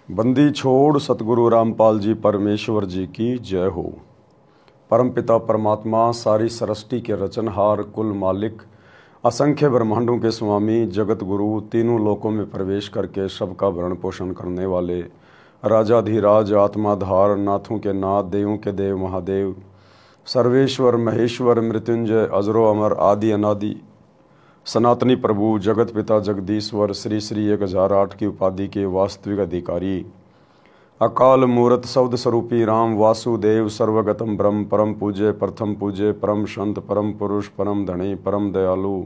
बंदी छोड़ सतगुरु रामपाल जी परमेश्वर जी की जय हो। परमपिता परमात्मा सारी सृष्टि के रचनहार, कुल मालिक, असंख्य ब्रह्मांडों के स्वामी, जगत गुरु, तीनों लोकों में प्रवेश करके सबका भरण पोषण करने वाले राजाधिराज, आत्माधार, नाथों के नाथ, देवों के देव महादेव, सर्वेश्वर महेश्वर, मृत्युंजय, अजरो अमर, आदि अनादि, सनातनी प्रभु, जगत पिता जगदीश्वर, श्री श्री 1008 की उपाधि के वास्तविक अधिकारी, अकाल मूर्त शब्द स्वरूपी राम वासुदेव, सर्वगतम ब्रह्म, परम पूज्य, प्रथम पूज्य, परम संत, परम पुरुष, परम धनी, परम दयालु,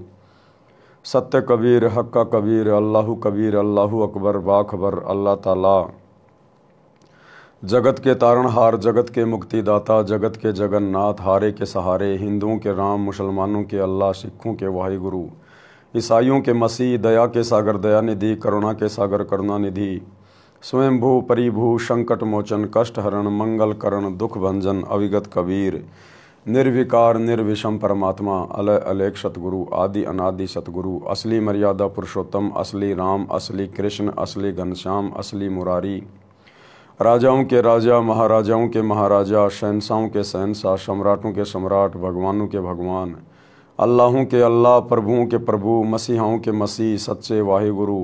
सत्य कबीर, हक्का कबीर, अल्लाहु कबीर, अल्लाहु अकबर, बाखबर, अल्लाह ताला, जगत के तारणहार, जगत के मुक्तिदाता, जगत के जगन्नाथ, हारे के सहारे, हिंदुओं के राम, मुसलमानों के अल्लाह, सिखों के वाहिगुरु, ईसाइयों के मसीह, दया के सागर दयानिधि, करुणा के सागर करुणानिधि, स्वयंभू परिभू, संकट मोचन, कष्ट हरण, मंगल करण, दुख भंजन, अविगत कबीर, निर्विकार निर्विषम परमात्मा, अलय अलेख सतगुरु, आदि अनादि सतगुरु, असली मर्यादा पुरुषोत्तम, असली राम, असली कृष्ण, असली घनश्याम, असली मुरारी, राजाओं के राजा, महाराजाओं के महाराजा, शहंशाहों के शहंशाह, सम्राटों के सम्राट, भगवानों के भगवान, अल्लाहों के अल्लाह, प्रभुओं के प्रभु, मसीहाओं के मसीह, सच्चे वाहिगुरु,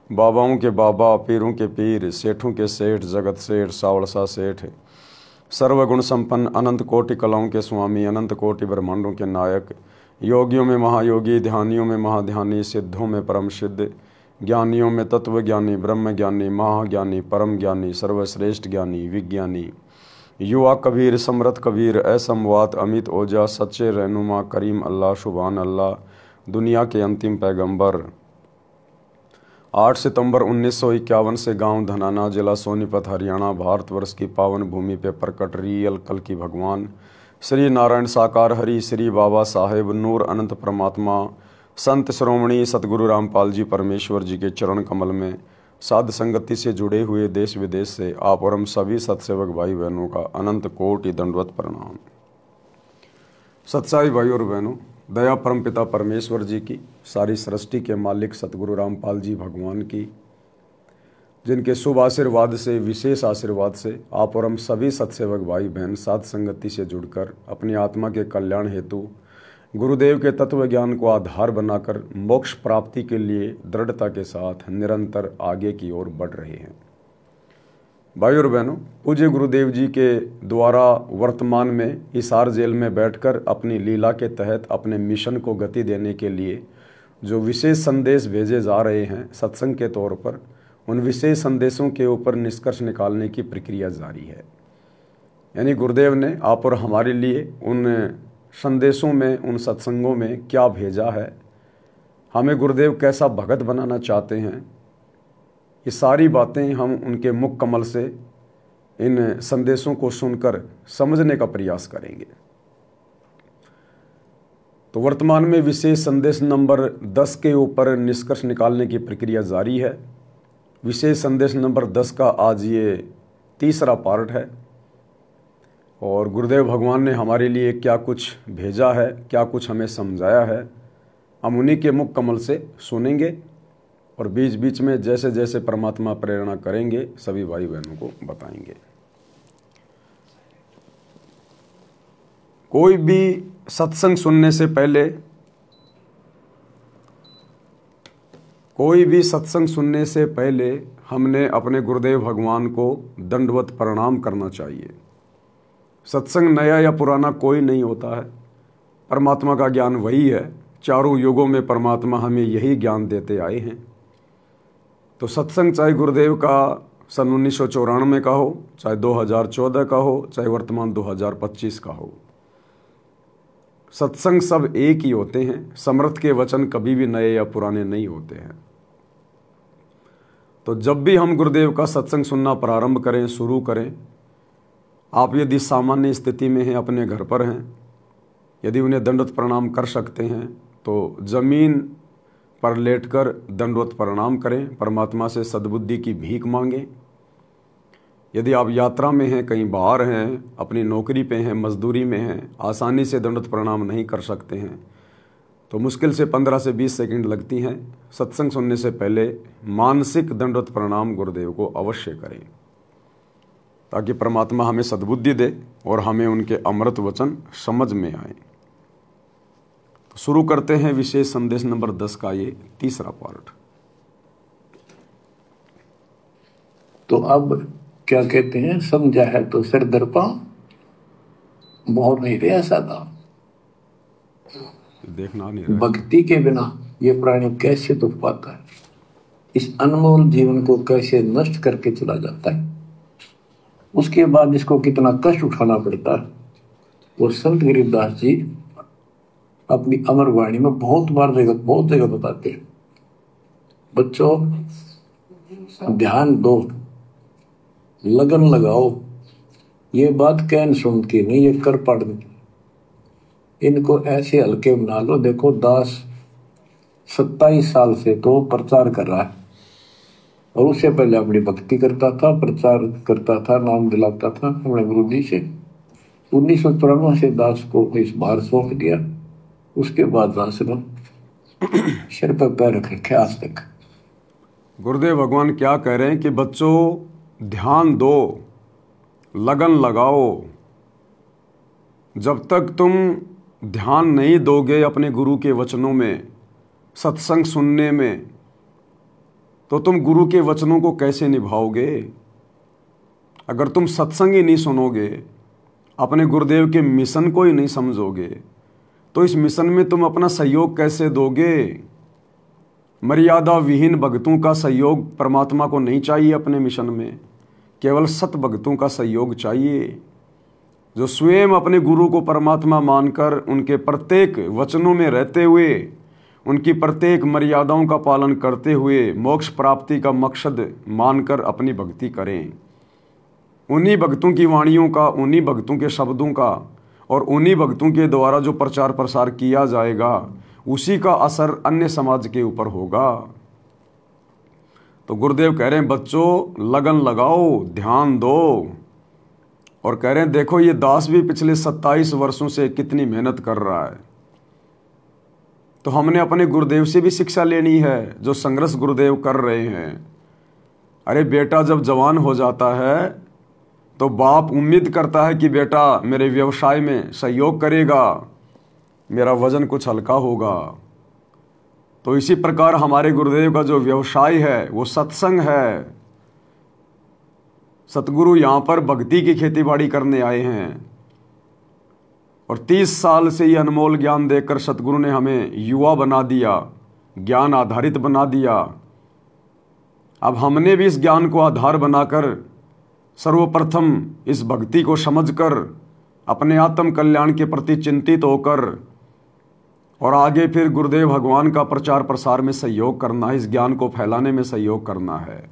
बाबाओं के बाबा, पीरों के पीर, सेठों के सेठ, जगत सेठ, सावड़सा सेठ, सर्वगुण संपन्न, अनंत कोटि कलाओं के स्वामी, अनंत कोटि ब्रह्मांडों के नायक, योगियों में महायोगी, ध्यानियों में महाध्यानी, सिद्धों में परम सिद्ध, ज्ञानियों में तत्व ज्ञानी, ब्रह्म ज्ञानी, महाज्ञानी, परम ज्ञानी, सर्वश्रेष्ठ ज्ञानी, विज्ञानी, युवा कबीर, समरथ कबीर, असमवात, अमित ओजा, सच्चे रहनुमा, करीम अल्लाह, शुभान अल्लाह, दुनिया के अंतिम पैगंबर। 8 सितंबर 1951 से गांव धनाना, जिला सोनीपत, हरियाणा, भारतवर्ष की पावन भूमि पे प्रकट रियल कल की भगवान श्री नारायण साकार हरि, श्री बाबा साहेब नूर अनंत परमात्मा, संत श्रोमणी सतगुरु रामपाल जी परमेश्वर जी के चरण कमल में साध संगति से जुड़े हुए देश विदेश से आप और हम सभी सत्सेवक भाई बहनों का अनंत कोटि दंडवत प्रणाम। सत्साई भाई और बहनों, दया परम पिता परमेश्वर जी की, सारी सृष्टि के मालिक सतगुरु रामपाल जी भगवान की, जिनके शुभ आशीर्वाद से, विशेष आशीर्वाद से आप और हम सभी सत्सेवक भाई बहन साध संगति से जुड़कर अपनी आत्मा के कल्याण हेतु गुरुदेव के तत्व ज्ञान को आधार बनाकर मोक्ष प्राप्ति के लिए दृढ़ता के साथ निरंतर आगे की ओर बढ़ रहे हैं। भाई और बहनों, पूज्य गुरुदेव जी के द्वारा वर्तमान में हिसार जेल में बैठकर अपनी लीला के तहत अपने मिशन को गति देने के लिए जो विशेष संदेश भेजे जा रहे हैं सत्संग के तौर पर, उन विशेष संदेशों के ऊपर निष्कर्ष निकालने की प्रक्रिया जारी है। यानी गुरुदेव ने आप और हमारे लिए उन संदेशों में, उन सत्संगों में क्या भेजा है, हमें गुरुदेव कैसा भगत बनाना चाहते हैं, ये सारी बातें हम उनके मुख कमल से इन संदेशों को सुनकर समझने का प्रयास करेंगे। तो वर्तमान में विशेष संदेश नंबर 10 के ऊपर निष्कर्ष निकालने की प्रक्रिया जारी है। विशेष संदेश नंबर 10 का आज ये तीसरा पार्ट है और गुरुदेव भगवान ने हमारे लिए क्या कुछ भेजा है, क्या कुछ हमें समझाया है, हम उन्हीं के मुख कमल से सुनेंगे और बीच बीच में जैसे जैसे परमात्मा प्रेरणा करेंगे सभी भाई बहनों को बताएंगे। कोई भी सत्संग सुनने से पहले, हमने अपने गुरुदेव भगवान को दंडवत प्रणाम करना चाहिए। सत्संग नया या पुराना कोई नहीं होता है, परमात्मा का ज्ञान वही है। चारों युगों में परमात्मा हमें यही ज्ञान देते आए हैं। तो सत्संग चाहे गुरुदेव का सन 1994 का हो, चाहे 2014 का हो, चाहे वर्तमान 2025 का हो, सत्संग सब एक ही होते हैं। समर्थ के वचन कभी भी नए या पुराने नहीं होते हैं। तो जब भी हम गुरुदेव का सत्संग सुनना प्रारंभ करें, शुरू करें, आप यदि सामान्य स्थिति में हैं, अपने घर पर हैं, यदि उन्हें दंडवत प्रणाम कर सकते हैं तो जमीन पर लेटकर दंडवत प्रणाम करें, परमात्मा से सद्बुद्धि की भीख मांगें। यदि आप यात्रा में हैं, कहीं बाहर हैं, अपनी नौकरी पे हैं, मजदूरी में हैं, आसानी से दंडवत प्रणाम नहीं कर सकते हैं, तो मुश्किल से 15 से 20 सेकंड लगती हैं। सत्संग सुनने से पहले मानसिक दंडवत प्रणाम गुरुदेव को अवश्य करें, ताकि परमात्मा हमें सद्बुद्धि दे और हमें उनके अमृत वचन समझ में आए। तो शुरू करते हैं विशेष संदेश नंबर 10 का ये तीसरा पार्ट। तो अब क्या कहते हैं, समझा है तो सिर दर पांव, मोहर नहीं रहा सादा। देखना नहीं रहा। भक्ति के बिना ये प्राणी कैसे दुख पाता है, इस अनमोल जीवन को कैसे नष्ट करके चला जाता है, उसके बाद इसको कितना कष्ट उठाना पड़ता है। वो संत गरीबदास जी अपनी अमर वाणी में बहुत जगह बताते हैं, बच्चों ध्यान दो, लगन लगाओ। ये बात कैन सुन की नहीं, ये कर पढ़ने की। इनको ऐसे हल्के बना लो। देखो दास 27 साल से तो प्रचार कर रहा है, और उससे पहले अपनी भक्ति करता था, प्रचार करता था, नाम दिलाता था अपने गुरु जी से। 1994 से दास को इस बार सौंप दिया। उसके बाद दास ने सिर पर पैर रख रखे आज तक। गुरुदेव भगवान क्या कह रहे हैं कि बच्चों ध्यान दो, लगन लगाओ। जब तक तुम ध्यान नहीं दोगे अपने गुरु के वचनों में, सत्संग सुनने में, तो तुम गुरु के वचनों को कैसे निभाओगे? अगर तुम सत्संग ही नहीं सुनोगे, अपने गुरुदेव के मिशन को ही नहीं समझोगे, तो इस मिशन में तुम अपना सहयोग कैसे दोगे? मर्यादा विहीन भक्तों का सहयोग परमात्मा को नहीं चाहिए अपने मिशन में, केवल सत भक्तों का सहयोग चाहिए, जो स्वयं अपने गुरु को परमात्मा मानकर उनके प्रत्येक वचनों में रहते हुए, उनकी प्रत्येक मर्यादाओं का पालन करते हुए मोक्ष प्राप्ति का मकसद मानकर अपनी भक्ति करें। उन्हीं भक्तों की वाणियों का, उन्हीं भक्तों के शब्दों का और उन्हीं भक्तों के द्वारा जो प्रचार प्रसार किया जाएगा, उसी का असर अन्य समाज के ऊपर होगा। तो गुरुदेव कह रहे हैं बच्चों लगन लगाओ, ध्यान दो। और कह रहे हैं देखो ये दास भी पिछले 27 वर्षों से कितनी मेहनत कर रहा है। तो हमने अपने गुरुदेव से भी शिक्षा लेनी है, जो संघर्ष गुरुदेव कर रहे हैं। अरे बेटा जब जवान हो जाता है तो बाप उम्मीद करता है कि बेटा मेरे व्यवसाय में सहयोग करेगा, मेरा वजन कुछ हल्का होगा। तो इसी प्रकार हमारे गुरुदेव का जो व्यवसाय है वो सत्संग है। सतगुरु यहाँ पर भक्ति की खेतीबाड़ी करने आए हैं, और 30 साल से ये अनमोल ज्ञान देकर सतगुरु ने हमें युवा बना दिया, ज्ञान आधारित बना दिया। अब हमने भी इस ज्ञान को आधार बनाकर सर्वप्रथम इस भक्ति को समझकर अपने आत्म कल्याण के प्रति चिंतित होकर और आगे फिर गुरुदेव भगवान का प्रचार प्रसार में सहयोग करना है, इस ज्ञान को फैलाने में सहयोग करना है।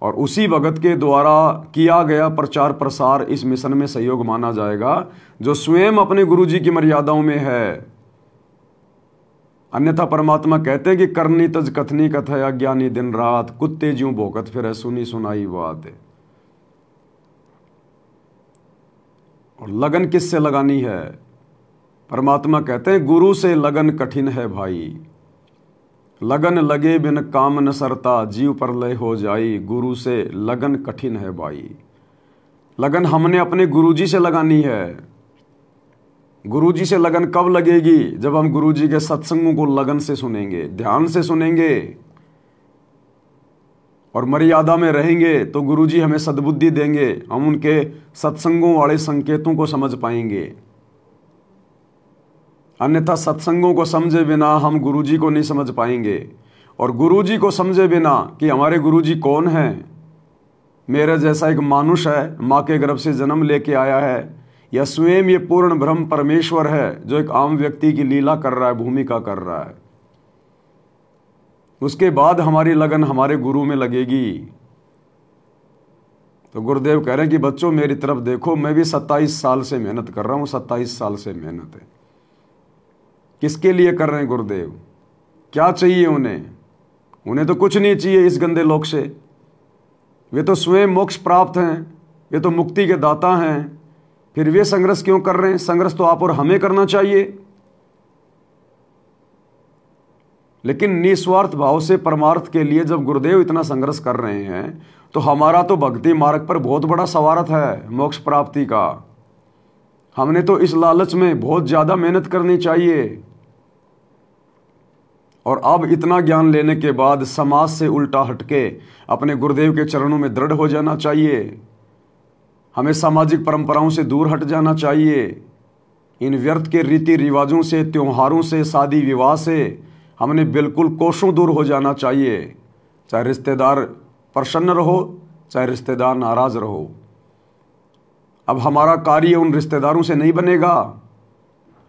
और उसी भगत के द्वारा किया गया प्रचार प्रसार इस मिशन में सहयोग माना जाएगा, जो स्वयं अपने गुरु जी की मर्यादाओं में है। अन्यथा परमात्मा कहते हैं कि करनी तज कथनी कथा अज्ञानी दिन रात, कुत्ते ज्यों भोकत फिर सुनी सुनाई बात। और लगन किससे लगानी है? परमात्मा कहते हैं गुरु से लगन कठिन है भाई, लगन लगे बिन काम न सरता, जीव प्रलय हो जाई, गुरु से लगन कठिन है भाई। लगन हमने अपने गुरुजी से लगानी है। गुरुजी से लगन कब लगेगी? जब हम गुरुजी के सत्संगों को लगन से सुनेंगे, ध्यान से सुनेंगे और मर्यादा में रहेंगे, तो गुरुजी हमें सद्बुद्धि देंगे, हम उनके सत्संगों वाले संकेतों को समझ पाएंगे। अन्यथा सत्संगों को समझे बिना हम गुरुजी को नहीं समझ पाएंगे, और गुरुजी को समझे बिना कि हमारे गुरुजी कौन हैं, मेरे जैसा एक मानुष है, माँ के गर्भ से जन्म लेके आया है, या स्वयं ये पूर्ण ब्रह्म परमेश्वर है जो एक आम व्यक्ति की लीला कर रहा है, भूमिका कर रहा है। उसके बाद हमारी लगन हमारे गुरु में लगेगी। तो गुरुदेव कह रहे हैं कि बच्चों मेरी तरफ देखो, मैं भी 27 साल से मेहनत कर रहा हूँ। 27 साल से मेहनत है। किसके लिए कर रहे हैं गुरुदेव? क्या चाहिए उन्हें? उन्हें तो कुछ नहीं चाहिए इस गंदे लोक से। वे तो स्वयं मोक्ष प्राप्त हैं, वे तो मुक्ति के दाता हैं। फिर वे संघर्ष क्यों कर रहे हैं? संघर्ष तो आप और हमें करना चाहिए। लेकिन निस्वार्थ भाव से परमार्थ के लिए जब गुरुदेव इतना संघर्ष कर रहे हैं तो हमारा तो भक्ति मार्ग पर बहुत बड़ा स्वार्थ है मोक्ष प्राप्ति का। हमने तो इस लालच में बहुत ज़्यादा मेहनत करनी चाहिए। और अब इतना ज्ञान लेने के बाद समाज से उल्टा हटके अपने गुरुदेव के चरणों में दृढ़ हो जाना चाहिए। हमें सामाजिक परंपराओं से दूर हट जाना चाहिए। इन व्यर्थ के रीति रिवाजों से, त्योहारों से, शादी विवाह से हमने बिल्कुल कोसों दूर हो जाना चाहिए। चाहे रिश्तेदार प्रसन्न रहो, चाहे रिश्तेदार नाराज रहो। अब हमारा कार्य उन रिश्तेदारों से नहीं बनेगा,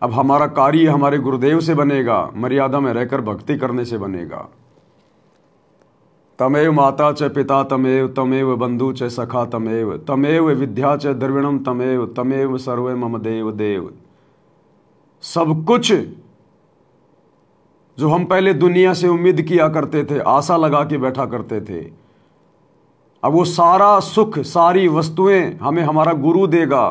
अब हमारा कार्य हमारे गुरुदेव से बनेगा, मर्यादा में रहकर भक्ति करने से बनेगा। तमेव माता च पिता तमेव, तमेव बंधु च सखा तमेव, तमेव विद्या च द्रविणम तमेव, तमेव सर्वे मम देव देव। सब कुछ जो हम पहले दुनिया से उम्मीद किया करते थे, आशा लगा के बैठा करते थे, अब वो सारा सुख, सारी वस्तुएं हमें हमारा गुरु देगा।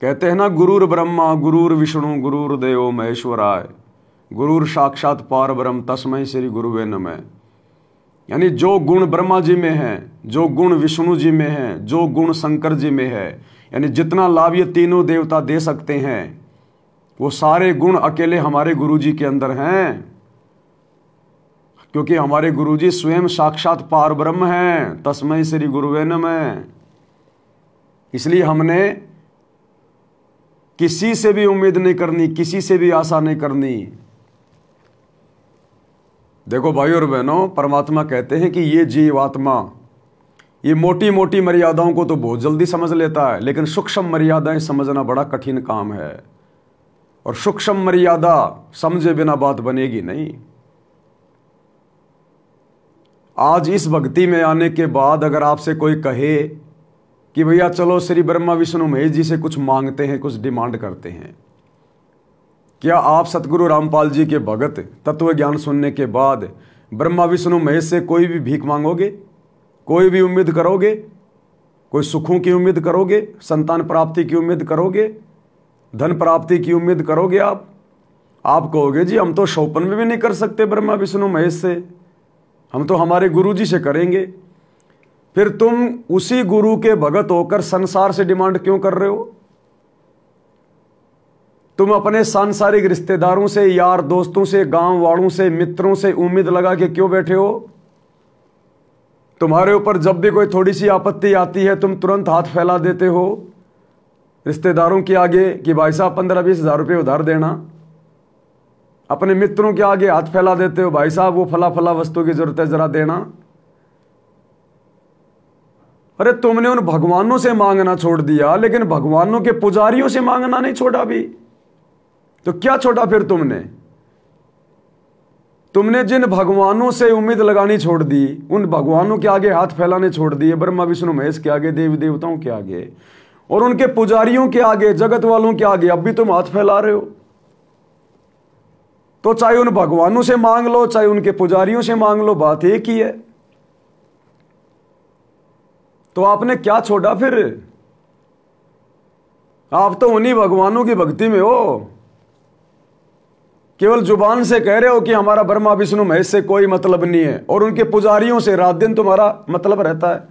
कहते हैं ना, गुरुर ब्रह्मा गुरुर विष्णु गुरुर देवो महेश्वराय, गुरुर साक्षात पार ब्रह्म तस्मै श्री गुरुवे नमः। यानी जो गुण ब्रह्मा जी में है, जो गुण विष्णु जी में है, जो गुण शंकर जी में है, यानी जितना लाभ ये तीनों देवता दे सकते हैं, वो सारे गुण अकेले हमारे गुरु जी के अंदर हैं। क्योंकि हमारे गुरु जी स्वयं साक्षात पार ब्रह्म हैं, तस्मै श्री गुरुवे नमः। इसलिए हमने किसी से भी उम्मीद नहीं करनी, किसी से भी आशा नहीं करनी। देखो भाई और बहनों, परमात्मा कहते हैं कि ये जीवात्मा ये मोटी मोटी मर्यादाओं को तो बहुत जल्दी समझ लेता है, लेकिन सूक्ष्म मर्यादाएं समझना बड़ा कठिन काम है। और सूक्ष्म मर्यादा समझे बिना बात बनेगी नहीं। आज इस भक्ति में आने के बाद अगर आपसे कोई कहे कि भैया चलो श्री ब्रह्मा विष्णु महेश जी से कुछ मांगते हैं, कुछ डिमांड करते हैं, क्या आप सतगुरु रामपाल जी के भगत तत्व ज्ञान सुनने के बाद ब्रह्मा विष्णु महेश से कोई भी भीख मांगोगे? कोई भी उम्मीद करोगे? कोई सुखों की उम्मीद करोगे? संतान प्राप्ति की उम्मीद करोगे? धन प्राप्ति की उम्मीद करोगे? आप कहोगे जी हम तो शौपन में भी नहीं कर सकते ब्रह्मा विष्णु महेश से, हम तो हमारे गुरु जी से करेंगे। फिर तुम उसी गुरु के भगत होकर संसार से डिमांड क्यों कर रहे हो? तुम अपने सांसारिक रिश्तेदारों से, यार दोस्तों से, गांव वालों से, मित्रों से उम्मीद लगा के क्यों बैठे हो? तुम्हारे ऊपर जब भी कोई थोड़ी सी आपत्ति आती है तुम तुरंत हाथ फैला देते हो रिश्तेदारों के आगे कि भाई साहब 15-20 हज़ार रुपये उधार देना। अपने मित्रों के आगे हाथ फैला देते हो, भाई साहब वो फला फला वस्तु की जरूरत है जरा देना। अरे तुमने उन भगवानों से मांगना छोड़ दिया, लेकिन भगवानों के पुजारियों से मांगना नहीं छोड़ा भी। तो क्या छोड़ा फिर तुमने? तुमने जिन भगवानों से उम्मीद लगानी छोड़ दी, उन भगवानों के आगे हाथ फैलाने छोड़ दिए, ब्रह्मा विष्णु महेश के आगे, देवी देवताओं के आगे और उनके पुजारियों के आगे, जगत वालों के आगे अब भी तुम हाथ फैला रहे हो। तो चाहे उन भगवानों से मांग लो, चाहे उनके पुजारियों से मांग लो, बात एक ही है। तो आपने क्या छोड़ा फिर? आप तो उन्हीं भगवानों की भक्ति में हो, केवल जुबान से कह रहे हो कि हमारा ब्रह्मा विष्णु महेश से कोई मतलब नहीं है, और उनके पुजारियों से रात दिन तुम्हारा मतलब रहता है।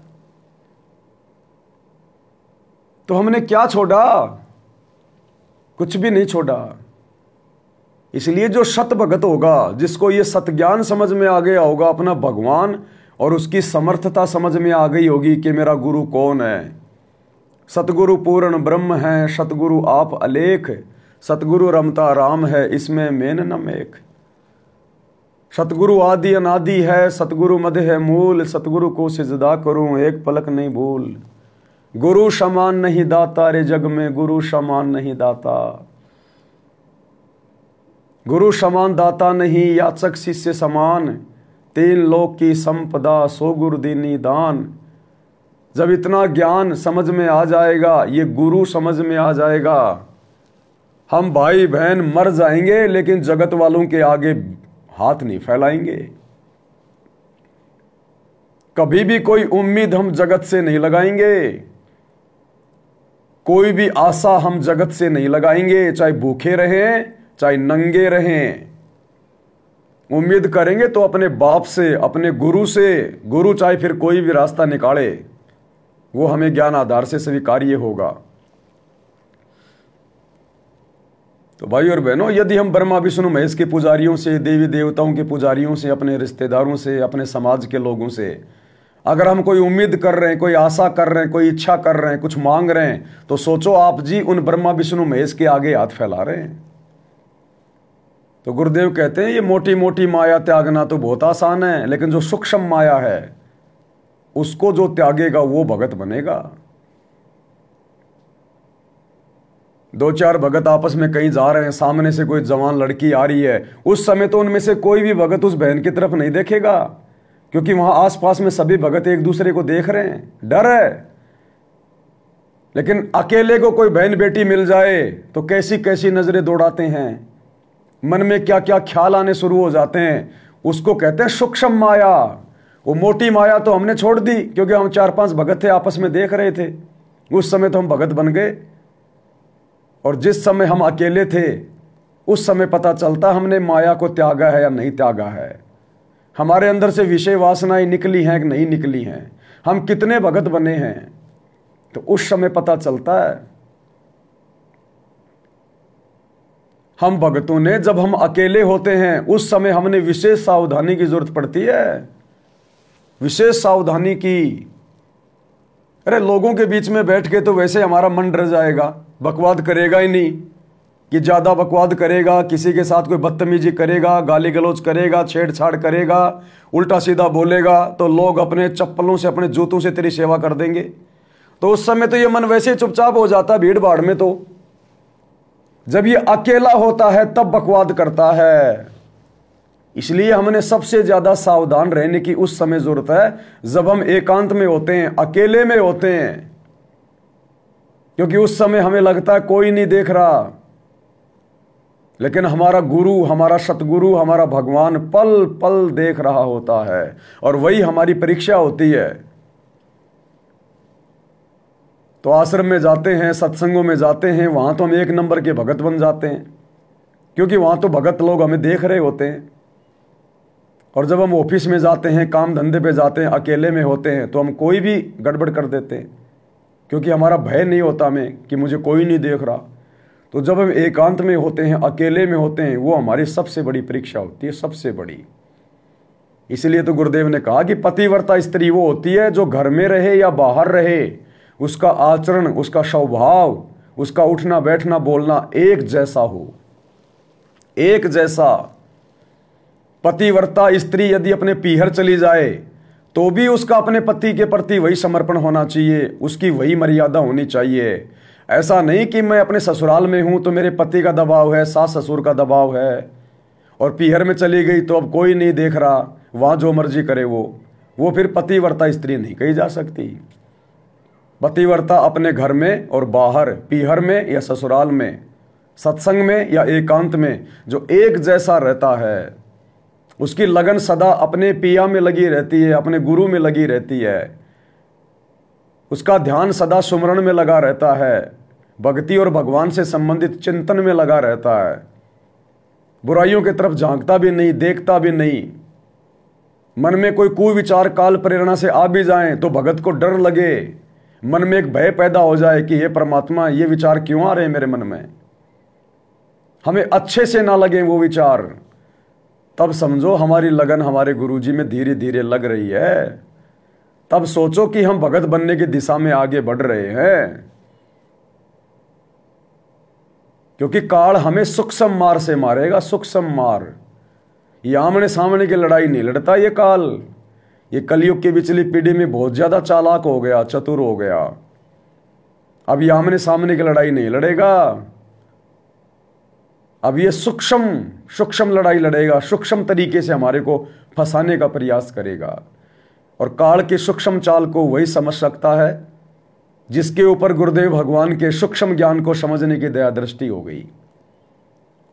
तो हमने क्या छोड़ा? कुछ भी नहीं छोड़ा। इसलिए जो सत भगत होगा, जिसको ये सतज्ञान समझ में आ गया होगा अपना भगवान, और उसकी समर्थता समझ में आ गई होगी कि मेरा गुरु कौन है। सतगुरु पूर्ण ब्रह्म है, सतगुरु आप अलेख, सतगुरु रमता राम है, इसमें मेन न मेख। सतगुरु आदि अनादि है, सतगुरु मध्य है मूल, सतगुरु को सिजदा करूं एक पलक नहीं भूल। गुरु समान नहीं दाता रे जग में, गुरु समान नहीं दाता। गुरु समान दाता नहीं, याचक शिष्य समान, तीन लोक की संपदा सो गुरु दीनी दान। जब इतना ज्ञान समझ में आ जाएगा, ये गुरु समझ में आ जाएगा, हम भाई बहन मर जाएंगे लेकिन जगत वालों के आगे हाथ नहीं फैलाएंगे। कभी भी कोई उम्मीद हम जगत से नहीं लगाएंगे, कोई भी आशा हम जगत से नहीं लगाएंगे, चाहे भूखे रहें चाहे नंगे रहें। उम्मीद करेंगे तो अपने बाप से, अपने गुरु से। गुरु चाहे फिर कोई भी रास्ता निकाले, वो हमें ज्ञान आधार से स्वीकार्य होगा। तो भाई और बहनों, यदि हम ब्रह्मा विष्णु महेश के पुजारियों से, देवी देवताओं के पुजारियों से, अपने रिश्तेदारों से, अपने समाज के लोगों से अगर हम कोई उम्मीद कर रहे हैं, कोई आशा कर रहे हैं, कोई इच्छा कर रहे हैं, कुछ मांग रहे हैं, तो सोचो आप जी उन ब्रह्मा विष्णु महेश के आगे हाथ फैला रहे हैं। तो गुरुदेव कहते हैं ये मोटी मोटी माया त्यागना तो बहुत आसान है, लेकिन जो सूक्ष्म माया है उसको जो त्यागेगा वो भगत बनेगा। दो चार भगत आपस में कहीं जा रहे हैं, सामने से कोई जवान लड़की आ रही है, उस समय तो उनमें से कोई भी भगत उस बहन की तरफ नहीं देखेगा, क्योंकि वहां आसपास में सभी भगत एक दूसरे को देख रहे हैं, डर है। लेकिन अकेले को कोई बहन बेटी मिल जाए तो कैसी कैसी नजरें दौड़ाते हैं, मन में क्या क्या ख्याल आने शुरू हो जाते हैं। उसको कहते हैं सूक्ष्म माया। वो मोटी माया तो हमने छोड़ दी, क्योंकि हम 4-5 भगत थे, आपस में देख रहे थे, उस समय तो हम भगत बन गए। और जिस समय हम अकेले थे उस समय पता चलता हमने माया को त्यागा है या नहीं त्यागा है, हमारे अंदर से विषय वासनाएं निकली हैं कि नहीं निकली हैं, हम कितने भगत बने हैं, तो उस समय पता चलता है। हम भगतों ने जब हम अकेले होते हैं उस समय हमने विशेष सावधानी की जरूरत पड़ती है, विशेष सावधानी की। अरे लोगों के बीच में बैठ के तो वैसे हमारा मन डर जाएगा, बकवाद करेगा ही नहीं, कि ज्यादा बकवाद करेगा, किसी के साथ कोई बदतमीजी करेगा, गाली गलौज करेगा, छेड़छाड़ करेगा, उल्टा सीधा बोलेगा, तो लोग अपने चप्पलों से, अपने जूतों से तेरी सेवा कर देंगे। तो उस समय तो ये मन वैसे ही चुपचाप हो जाता भीड़ भाड़ में। तो जब ये अकेला होता है तब बकवाद करता है। इसलिए हमने सबसे ज्यादा सावधान रहने की उस समय जरूरत है जब हम एकांत में होते हैं, अकेले में होते हैं, क्योंकि उस समय हमें लगता है कोई नहीं देख रहा, लेकिन हमारा गुरु, हमारा सतगुरु, हमारा भगवान पल पल देख रहा होता है, और वही हमारी परीक्षा होती है। तो आश्रम में जाते हैं, सत्संगों में जाते हैं, वहां तो हम 1 नंबर के भगत बन जाते हैं, क्योंकि वहां तो भगत लोग हमें देख रहे होते हैं। और जब हम ऑफिस में जाते हैं, काम धंधे पे जाते हैं, अकेले में होते हैं, तो हम कोई भी गड़बड़ कर देते हैं, क्योंकि हमारा भय नहीं होता हमें कि मुझे कोई नहीं देख रहा। तो जब हम एकांत में होते हैं, अकेले में होते हैं, वो हमारी सबसे बड़ी परीक्षा होती है, सबसे बड़ी। इसलिए तो गुरुदेव ने कहा कि पतिव्रता स्त्री वो होती है जो घर में रहे या बाहर रहे, उसका आचरण, उसका स्वभाव, उसका उठना बैठना बोलना एक जैसा हो, एक जैसा। पतिव्रता स्त्री यदि अपने पीहर चली जाए तो भी उसका अपने पति के प्रति वही समर्पण होना चाहिए, उसकी वही मर्यादा होनी चाहिए। ऐसा नहीं कि मैं अपने ससुराल में हूं तो मेरे पति का दबाव है, सास ससुर का दबाव है, और पीहर में चली गई तो अब कोई नहीं देख रहा, वहां जो मर्जी करे वो फिर पतिव्रता स्त्री नहीं कही जा सकती। पतिव्रता अपने घर में और बाहर, पीहर में या ससुराल में, सत्संग में या एकांत में, जो एक जैसा रहता है, उसकी लगन सदा अपने पिया में लगी रहती है, अपने गुरु में लगी रहती है, उसका ध्यान सदा सुमरण में लगा रहता है, भक्ति और भगवान से संबंधित चिंतन में लगा रहता है, बुराइयों की तरफ झांकता भी नहीं, देखता भी नहीं। मन में कोई कुविचार काल प्रेरणा से आ भी जाएं तो भगत को डर लगे, मन में एक भय पैदा हो जाए कि हे परमात्मा, ये विचार क्यों आ रहे हैं मेरे मन में, हमें अच्छे से ना लगे वो विचार, तब समझो हमारी लगन हमारे गुरुजी में धीरे धीरे लग रही है। तब सोचो कि हम भगत बनने की दिशा में आगे बढ़ रहे हैं, क्योंकि काल हमें सूक्ष्म मार से मारेगा, सूक्ष्म मार। ये आमने सामने की लड़ाई नहीं लड़ता ये काल। ये कलयुग की पिछली पीढ़ी में बहुत ज्यादा चालाक हो गया, चतुर हो गया। अब ये आमने सामने की लड़ाई नहीं लड़ेगा, अब ये सूक्ष्म लड़ाई लड़ेगा, सूक्ष्म तरीके से हमारे को फंसाने का प्रयास करेगा। और काल के सूक्ष्म चाल को वही समझ सकता है जिसके ऊपर गुरुदेव भगवान के सूक्ष्म ज्ञान को समझने की दया दृष्टि हो गई।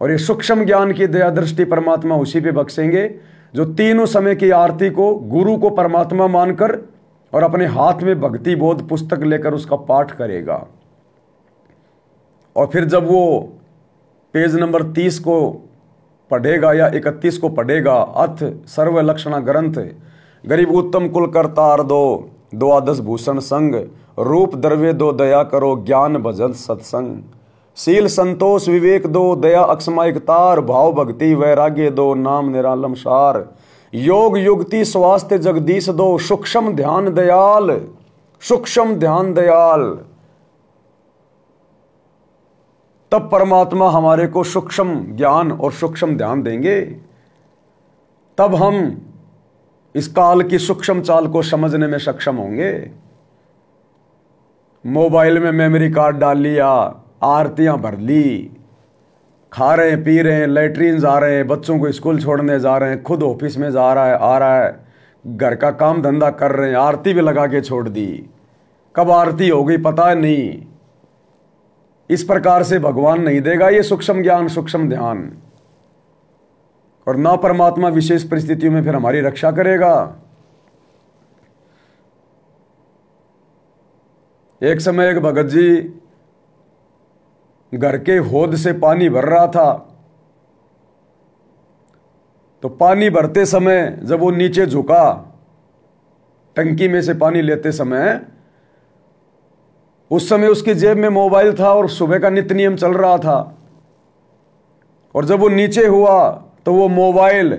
और ये सूक्ष्म ज्ञान की दया दृष्टि परमात्मा उसी पे बख्शेंगे जो तीनों समय की आरती को गुरु को परमात्मा मानकर और अपने हाथ में भक्ति बोध पुस्तक लेकर उसका पाठ करेगा। और फिर जब वो पेज नंबर 30 को पढ़ेगा या 31 को पढ़ेगा। अथ सर्व लक्षणा ग्रंथ गरीब उत्तम कुल करतार दो द्वादश भूषण संग रूप द्रव्य दो दया करो ज्ञान भजन सत्संग शील संतोष विवेक दो दया अक्षमा तार भाव भक्ति वैराग्य दो नाम निरालम सार योग युक्ति स्वास्थ्य जगदीश दो सूक्ष्म ध्यान दयाल सूक्ष्म ध्यान दयाल। तब परमात्मा हमारे को सूक्ष्म ज्ञान और सूक्ष्म ध्यान देंगे, तब हम इस काल की सूक्ष्म चाल को समझने में सक्षम होंगे। मोबाइल में मेमोरी कार्ड डाल लिया, आरतियां भर ली, खा रहे हैं पी रहे हैं, लैट्रीन जा रहे हैं, बच्चों को स्कूल छोड़ने जा रहे हैं, खुद ऑफिस में जा रहा है आ रहा है, घर का काम धंधा कर रहे हैं, आरती भी लगा के छोड़ दी, कब आरती हो गई पता नहीं। इस प्रकार से भगवान नहीं देगा ये सूक्ष्म ज्ञान सूक्ष्म ध्यान, और ना परमात्मा विशेष परिस्थितियों में फिर हमारी रक्षा करेगा। एक समय एक भगत जी घर के हौद से पानी भर रहा था, तो पानी भरते समय जब वो नीचे झुका टंकी में से पानी लेते समय, उस समय उसकी जेब में मोबाइल था और सुबह का नित्य नियम चल रहा था, और जब वो नीचे हुआ तो वो मोबाइल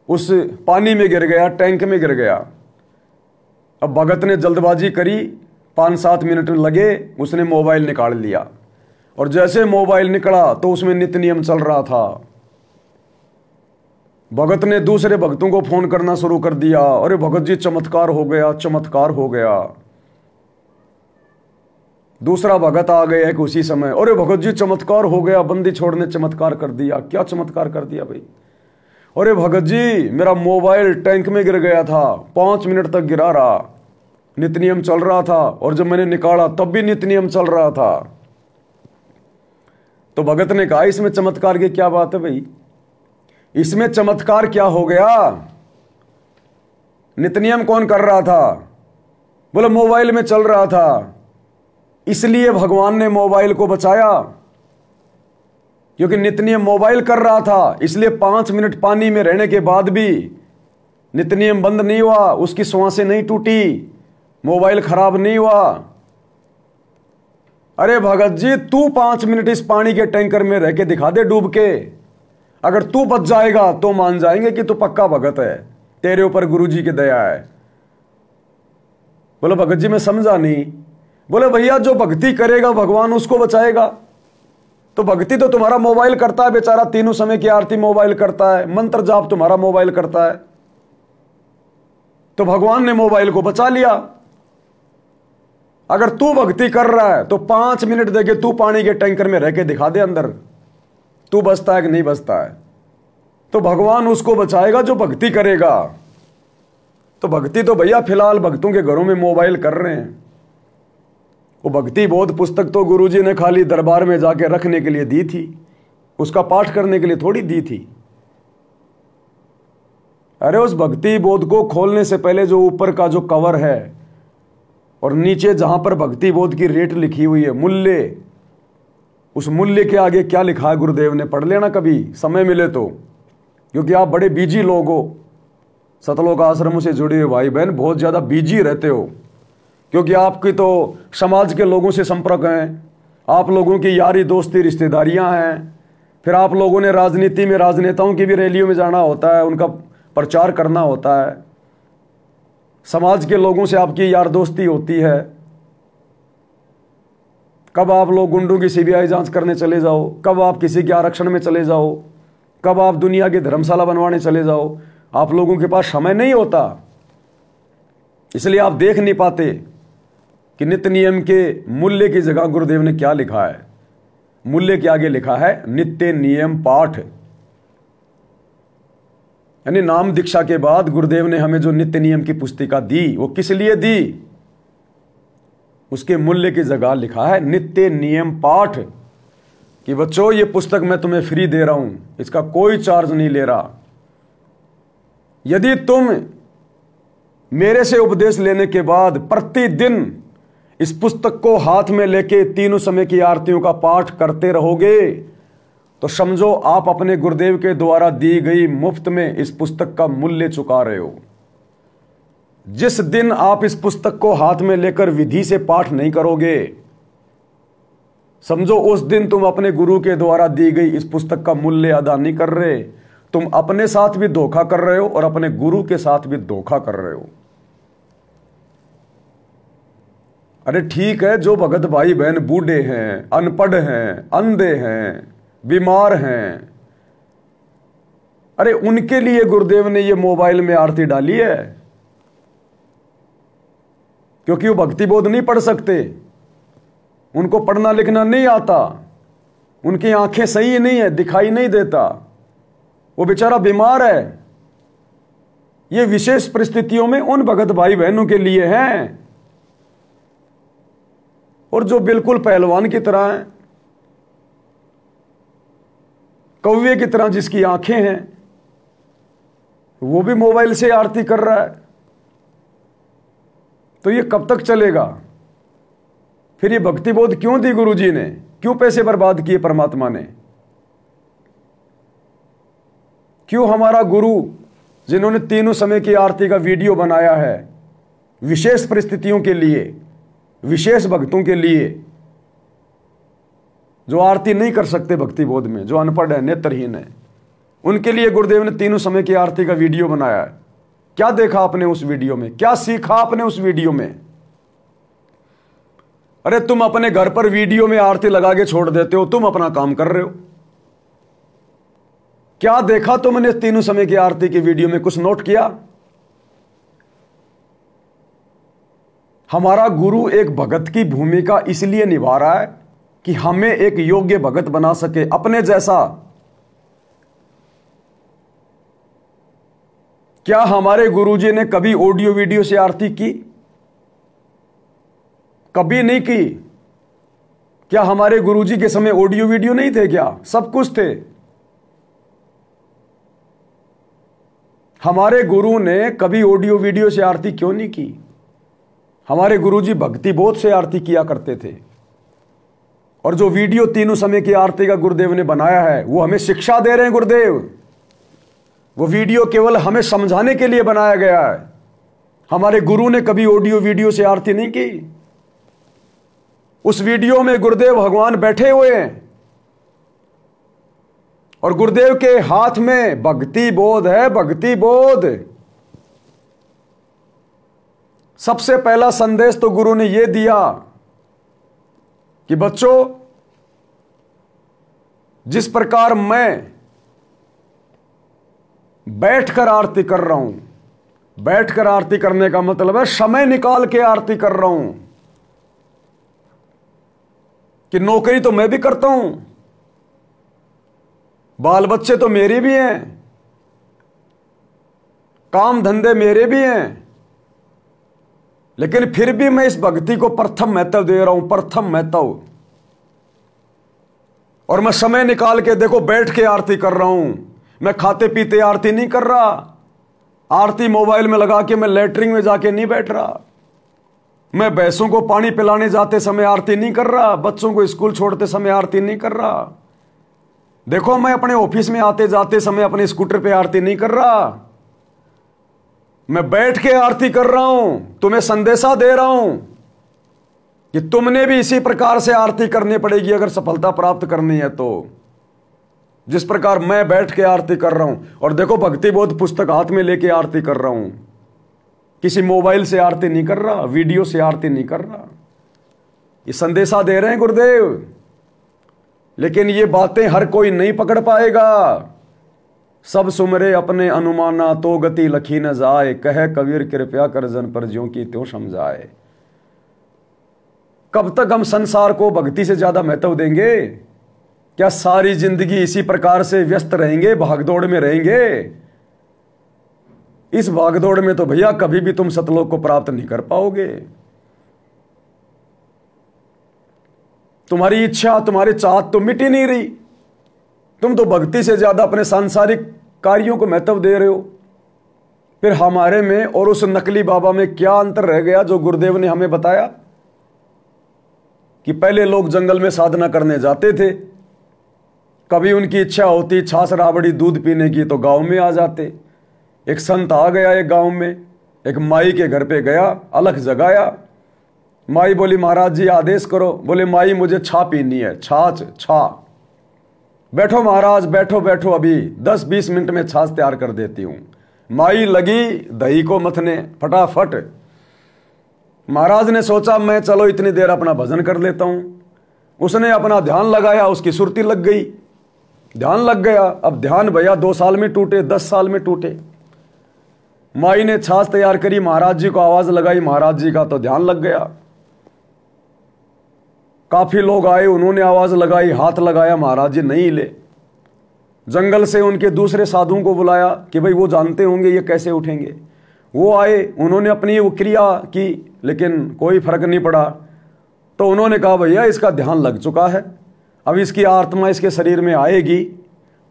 उस पानी में गिर गया, टैंक में गिर गया। अब भगत ने जल्दबाजी करी, 5-7 मिनट लगे, उसने मोबाइल निकाल लिया, और जैसे मोबाइल निकला तो उसमें नित्य नियम चल रहा था। भगत ने दूसरे भक्तों को फोन करना शुरू कर दिया, अरे भगत जी चमत्कार हो गया चमत्कार हो गया। दूसरा भगत आ गया कि उसी समय, अरे भगत जी चमत्कार हो गया, बंदी छोड़ने चमत्कार कर दिया। क्या चमत्कार कर दिया भाई? अरे भगत जी मेरा मोबाइल टैंक में गिर गया था, 5 मिनट तक गिरा रहा, नित्य नियम चल रहा था, और जब मैंने निकाला तब भी नित्य नियम चल रहा था। तो भगत ने कहा इसमें चमत्कार की क्या बात है भाई? इसमें चमत्कार क्या हो गया? नित्य नियम कौन कर रहा था? बोले मोबाइल में चल रहा था, इसलिए भगवान ने मोबाइल को बचाया, क्योंकि नित्य नियम मोबाइल कर रहा था, इसलिए 5 मिनट पानी में रहने के बाद भी नित्य नियम बंद नहीं हुआ, उसकी श्वासें नहीं टूटी, मोबाइल खराब नहीं हुआ। अरे भगत जी तू 5 मिनट इस पानी के टैंकर में रह के दिखा दे डूब के, अगर तू बच जाएगा तो मान जाएंगे कि तू पक्का भगत है, तेरे ऊपर गुरुजी की दया है। बोले भगत जी मैं समझा नहीं। बोले भैया जो भक्ति करेगा भगवान उसको बचाएगा। तो भक्ति तो तुम्हारा मोबाइल करता है बेचारा, तीनों समय की आरती मोबाइल करता है, मंत्र जाप तुम्हारा मोबाइल करता है, तो भगवान ने मोबाइल को बचा लिया। अगर तू भक्ति कर रहा है तो 5 मिनट देके तू पानी के टैंकर में रह के दिखा दे अंदर, तू बचता है कि नहीं बचता है, तो भगवान उसको बचाएगा जो भक्ति करेगा। तो भक्ति तो भैया फिलहाल भक्तों के घरों में मोबाइल कर रहे हैं। वो भक्ति बोध पुस्तक तो गुरुजी ने खाली दरबार में जाके रखने के लिए दी थी, उसका पाठ करने के लिए थोड़ी दी थी। अरे उस भक्ति बोध को खोलने से पहले जो ऊपर का जो कवर है और नीचे जहां पर भक्ति बोध की रेट लिखी हुई है, मूल्य, उस मूल्य के आगे क्या लिखा है गुरुदेव ने पढ़ लेना कभी समय मिले तो, क्योंकि आप बड़े बिजी लोग हो, सतलोक आश्रम से जुड़े हुए भाई बहन बहुत ज्यादा बिजी रहते हो, क्योंकि आपकी तो समाज के लोगों से संपर्क हैं, आप लोगों की यारी दोस्ती रिश्तेदारियां हैं, फिर आप लोगों ने राजनीति में राजनेताओं की भी रैलियों में जाना होता है, उनका प्रचार करना होता है, समाज के लोगों से आपकी यार दोस्ती होती है। कब आप लोग गुंडों की सीबीआई जांच करने चले जाओ, कब आप किसी के आरक्षण में चले जाओ, कब आप दुनिया की धर्मशाला बनवाने चले जाओ, आप लोगों के पास समय नहीं होता, इसलिए आप देख नहीं पाते कि नित्य नियम के मूल्य की जगह गुरुदेव ने क्या लिखा है। मूल्य के आगे लिखा है नित्य नियम पाठ, यानी नाम दीक्षा के बाद गुरुदेव ने हमें जो नित्य नियम की पुस्तिका दी वो किस लिए दी, उसके मूल्य की जगह लिखा है नित्य नियम पाठ, कि बच्चों ये पुस्तक मैं तुम्हें फ्री दे रहा हूं, इसका कोई चार्ज नहीं ले रहा। यदि तुम मेरे से उपदेश लेने के बाद प्रतिदिन इस पुस्तक को हाथ में लेके तीनों समय की आरतियों का पाठ करते रहोगे तो समझो आप अपने गुरुदेव के द्वारा दी गई मुफ्त में इस पुस्तक का मूल्य चुका रहे हो। जिस दिन आप इस पुस्तक को हाथ में लेकर विधि से पाठ नहीं करोगे, समझो उस दिन तुम अपने गुरु के द्वारा दी गई इस पुस्तक का मूल्य अदा नहीं कर रहे। तुम अपने साथ भी धोखा कर रहे हो और अपने गुरु के साथ भी धोखा कर रहे हो। अरे ठीक है, जो भगत भाई बहन बूढ़े हैं, अनपढ़ हैं, अंधे हैं, बीमार हैं, अरे उनके लिए गुरुदेव ने ये मोबाइल में आरती डाली है, क्योंकि वो भक्ति बोध नहीं पढ़ सकते, उनको पढ़ना लिखना नहीं आता, उनकी आंखें सही नहीं है, दिखाई नहीं देता, वो बेचारा बीमार है। ये विशेष परिस्थितियों में उन भगत भाई बहनों के लिए हैं। और जो बिल्कुल पहलवान की तरह है, कौवे की तरह जिसकी आंखें हैं, वो भी मोबाइल से आरती कर रहा है, तो ये कब तक चलेगा? फिर ये भक्ति बोध क्यों दी गुरुजी ने? क्यों पैसे बर्बाद किए परमात्मा ने? क्यों हमारा गुरु, जिन्होंने तीनों समय की आरती का वीडियो बनाया है विशेष परिस्थितियों के लिए, विशेष भक्तों के लिए, जो आरती नहीं कर सकते भक्ति बोध में, जो अनपढ़ है, नेत्रहीन है, उनके लिए गुरुदेव ने तीनों समय की आरती का वीडियो बनाया है। क्या देखा आपने उस वीडियो में? क्या सीखा आपने उस वीडियो में? अरे तुम अपने घर पर वीडियो में आरती लगा के छोड़ देते हो, तुम अपना काम कर रहे हो। क्या देखा तुमने तीनों समय की आरती की वीडियो में? कुछ नोट किया? हमारा गुरु एक भगत की भूमिका इसलिए निभा रहा है कि हमें एक योग्य भगत बना सके, अपने जैसा। क्या हमारे गुरुजी ने कभी ऑडियो वीडियो से आरती की? कभी नहीं की। क्या हमारे गुरुजी के समय ऑडियो वीडियो नहीं थे? क्या सब कुछ थे। हमारे गुरु ने कभी ऑडियो वीडियो से आरती क्यों नहीं की? हमारे गुरुजी भक्ति बोध से आरती किया करते थे। और जो वीडियो तीनों समय की आरती का गुरुदेव ने बनाया है, वो हमें शिक्षा दे रहे हैं गुरुदेव। वो वीडियो केवल हमें समझाने के लिए बनाया गया है। हमारे गुरु ने कभी ऑडियो वीडियो से आरती नहीं की। उस वीडियो में गुरुदेव भगवान बैठे हुए हैं और गुरुदेव के हाथ में भक्ति बोध है, भक्ति बोध। सबसे पहला संदेश तो गुरु ने यह दिया कि बच्चों, जिस प्रकार मैं बैठकर आरती कर रहा हूं, बैठकर आरती करने का मतलब है समय निकाल के आरती कर रहा हूं, कि नौकरी तो मैं भी करता हूं, बाल बच्चे तो मेरे भी हैं, काम धंधे मेरे भी हैं, लेकिन फिर भी मैं इस भक्ति को प्रथम महत्व दे रहा हूं, प्रथम महत्व। और मैं समय निकाल के देखो बैठ के आरती कर रहा हूं। मैं खाते पीते आरती नहीं कर रहा। आरती मोबाइल में लगा के मैं लेटरिन में जाके नहीं बैठ रहा। मैं भैंसों को पानी पिलाने जाते समय आरती नहीं कर रहा। बच्चों को स्कूल छोड़ते समय आरती नहीं कर रहा। देखो मैं अपने ऑफिस में आते जाते समय अपने स्कूटर पे आरती नहीं कर रहा। मैं बैठ के आरती कर रहा हूं। तुम्हें संदेशा दे रहा हूं कि तुमने भी इसी प्रकार से आरती करनी पड़ेगी अगर सफलता प्राप्त करनी है तो। जिस प्रकार मैं बैठ के आरती कर रहा हूं, और देखो भक्ति बोध पुस्तक हाथ में लेके आरती कर रहा हूं, किसी मोबाइल से आरती नहीं कर रहा, वीडियो से आरती नहीं कर रहा। ये संदेशा दे रहे हैं गुरुदेव। लेकिन ये बातें हर कोई नहीं पकड़ पाएगा। सब सुमरे अपने अनुमाना तो गति लखी न जाए, कहे कबीर कृपया कर जन पर ज्यों की त्यों समझाए। कब तक हम संसार को भक्ति से ज्यादा महत्व देंगे? क्या सारी जिंदगी इसी प्रकार से व्यस्त रहेंगे, भागदौड़ में रहेंगे? इस भागदौड़ में तो भैया कभी भी तुम सतलोक को प्राप्त नहीं कर पाओगे। तुम्हारी इच्छा, तुम्हारी चाहत तो मिट ही नहीं रही। तुम तो भक्ति से ज्यादा अपने सांसारिक कार्यों को महत्व दे रहे हो। फिर हमारे में और उस नकली बाबा में क्या अंतर रह गया जो गुरुदेव ने हमें बताया कि पहले लोग जंगल में साधना करने जाते थे कभी उनकी इच्छा होती छाछ राबड़ी दूध पीने की तो गांव में आ जाते। एक संत आ गया एक गांव में, एक माई के घर पे गया, अलख जगाया। माई बोली महाराज जी आदेश करो। बोले माई मुझे छा पीनी है, छाछ छा। बैठो महाराज बैठो बैठो, अभी 10-20 मिनट में छाछ तैयार कर देती हूं। माई लगी दही को मथने फटाफट। महाराज ने सोचा मैं चलो इतनी देर अपना भजन कर लेता हूं। उसने अपना ध्यान लगाया, उसकी सुरती लग गई, ध्यान लग गया। अब ध्यान भैया 2 साल में टूटे, 10 साल में टूटे। माई ने छाछ तैयार करी, महाराज जी को आवाज लगाई, महाराज जी का तो ध्यान लग गया। काफी लोग आए, उन्होंने आवाज लगाई, हाथ लगाया, महाराज जी नहीं हिले। जंगल से उनके दूसरे साधुओं को बुलाया कि भाई वो जानते होंगे ये कैसे उठेंगे। वो आए, उन्होंने अपनी वो क्रिया की, लेकिन कोई फर्क नहीं पड़ा। तो उन्होंने कहा भैया इसका ध्यान लग चुका है, अब इसकी आत्मा इसके शरीर में आएगी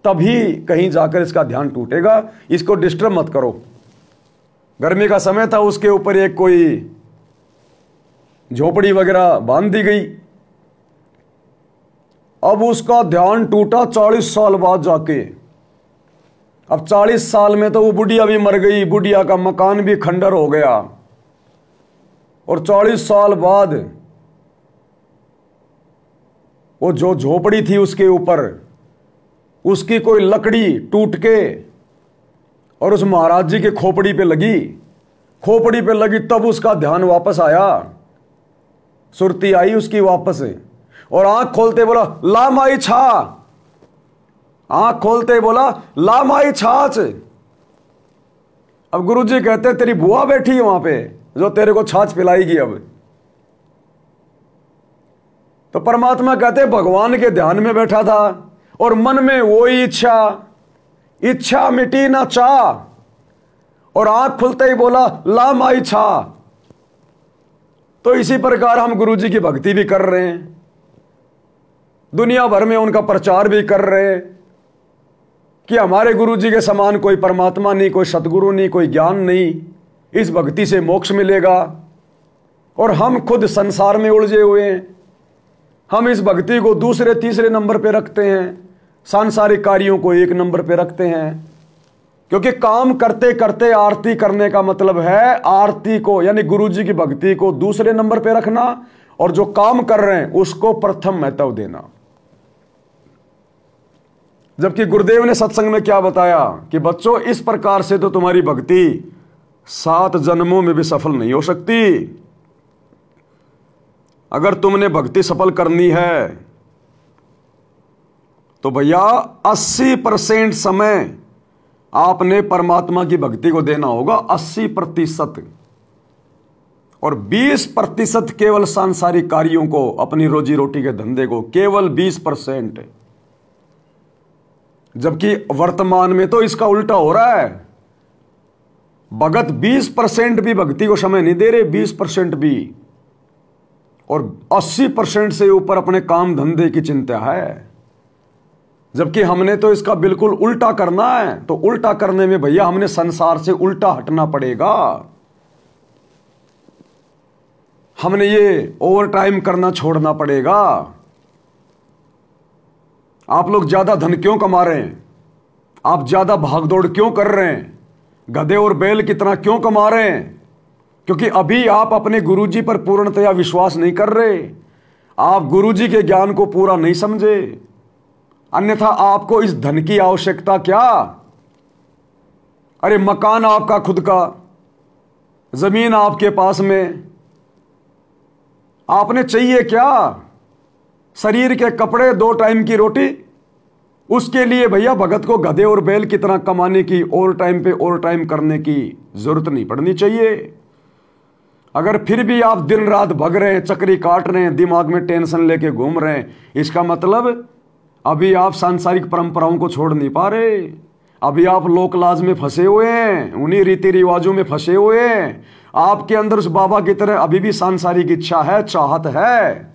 तभी कहीं जाकर इसका ध्यान टूटेगा, इसको डिस्टर्ब मत करो। गर्मी का समय था, उसके ऊपर एक कोई झोपड़ी वगैरह बांध दी गई। अब उसका ध्यान टूटा 40 साल बाद जाके। अब 40 साल में तो वो बुढ़िया भी मर गई, बुढ़िया का मकान भी खंडर हो गया। और 40 साल बाद वो जो झोपड़ी थी उसके ऊपर उसकी कोई लकड़ी टूट के और उस महाराज जी के खोपड़ी पे लगी। खोपड़ी पे लगी तब उसका ध्यान वापस आया, सुरती आई उसकी वापस। और आंख खोलते बोला ला माई छा, आंख खोलते बोला ला माई छाछ। अब गुरुजी कहते तेरी बुआ बैठी है वहां पे जो तेरे को छाछ पिलाएगी। अब तो परमात्मा कहते भगवान के ध्यान में बैठा था और मन में वही इच्छा मिटी ना चाह, और आंख खुलते ही बोला ला माई छा। तो इसी प्रकार हम गुरुजी की भक्ति भी कर रहे हैं, दुनिया भर में उनका प्रचार भी कर रहे हैं कि हमारे गुरुजी के समान कोई परमात्मा नहीं, कोई सतगुरु नहीं, कोई ज्ञान नहीं, इस भक्ति से मोक्ष मिलेगा। और हम खुद संसार में उलझे हुए हैं। हम इस भक्ति को दूसरे तीसरे नंबर पे रखते हैं, सांसारिक कार्यों को 1 नंबर पे रखते हैं। क्योंकि काम करते करते आरती करने का मतलब है आरती को यानी गुरुजी की भक्ति को दूसरे नंबर पे रखना, और जो काम कर रहे हैं उसको प्रथम महत्व देना। जबकि गुरुदेव ने सत्संग में क्या बताया कि बच्चों इस प्रकार से तो तुम्हारी भक्ति 7 जन्मों में भी सफल नहीं हो सकती। अगर तुमने भक्ति सफल करनी है तो भैया 80% समय आपने परमात्मा की भक्ति को देना होगा, 80%, और 20% केवल सांसारिक कार्यों को, अपनी रोजी रोटी के धंधे को, केवल 20%। जबकि वर्तमान में तो इसका उल्टा हो रहा है। भगत 20% भी भक्ति को समय नहीं दे रहे, 20% भी, और 80% से ऊपर अपने काम धंधे की चिंता है। जबकि हमने तो इसका बिल्कुल उल्टा करना है। तो उल्टा करने में भैया हमने संसार से उल्टा हटना पड़ेगा। हमने ये ओवर टाइम करना छोड़ना पड़ेगा। आप लोग ज्यादा धन क्यों कमा रहे हैं? आप ज्यादा भागदौड़ क्यों कर रहे हैं? गधे और बैल कितना क्यों कमा रहे हैं? क्योंकि अभी आप अपने गुरुजी पर पूर्णतया विश्वास नहीं कर रहे, आप गुरुजी के ज्ञान को पूरा नहीं समझे। अन्यथा आपको इस धन की आवश्यकता क्या? अरे मकान आपका खुद का, जमीन आपके पास में, आपने चाहिए क्या? शरीर के कपड़े, 2 टाइम की रोटी। उसके लिए भैया भगत को गधे और बैल कितना कमाने की, ओवर टाइम पे ओवर टाइम करने की जरूरत नहीं पड़नी चाहिए। अगर फिर भी आप दिन रात भग रहे हैं, चक्री काट रहे हैं, दिमाग में टेंशन लेके घूम रहे हैं, इसका मतलब अभी आप सांसारिक परंपराओं को छोड़ नहीं पा रहे। अभी आप लोक लाज में फंसे हुए हैं, उन्हीं रीति रिवाजों में फंसे हुए हैं। आपके अंदर उस बाबा की तरह अभी भी सांसारिक इच्छा है, चाहत है।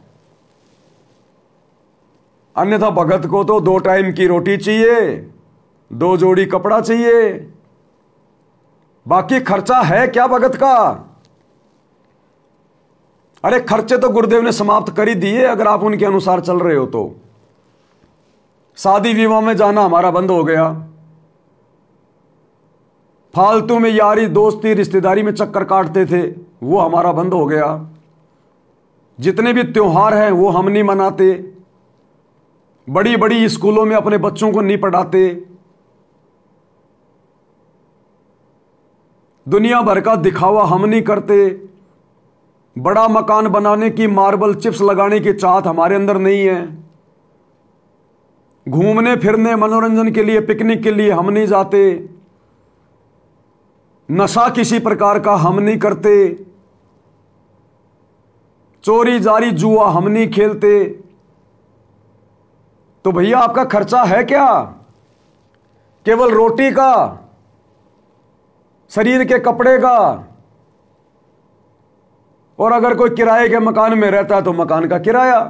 अन्यथा भगत को तो 2 टाइम की रोटी चाहिए, 2 जोड़ी कपड़ा चाहिए, बाकी खर्चा है क्या भगत का? अरे खर्चे तो गुरुदेव ने समाप्त कर ही दिए अगर आप उनके अनुसार चल रहे हो तो। शादी विवाह में जाना हमारा बंद हो गया। फालतू में यारी दोस्ती रिश्तेदारी में चक्कर काटते थे, वो हमारा बंद हो गया। जितने भी त्योहार हैं वो हम नहीं मनाते। बड़ी बड़ी स्कूलों में अपने बच्चों को नहीं पढ़ाते। दुनिया भर का दिखावा हम नहीं करते। बड़ा मकान बनाने की, मार्बल चिप्स लगाने की चाहत हमारे अंदर नहीं है। घूमने फिरने मनोरंजन के लिए, पिकनिक के लिए हम नहीं जाते। नशा किसी प्रकार का हम नहीं करते। चोरी जारी जुआ हम नहीं खेलते। तो भैया आपका खर्चा है क्या? केवल रोटी का, शरीर के कपड़े का, और अगर कोई किराए के मकान में रहता है तो मकान का किराया।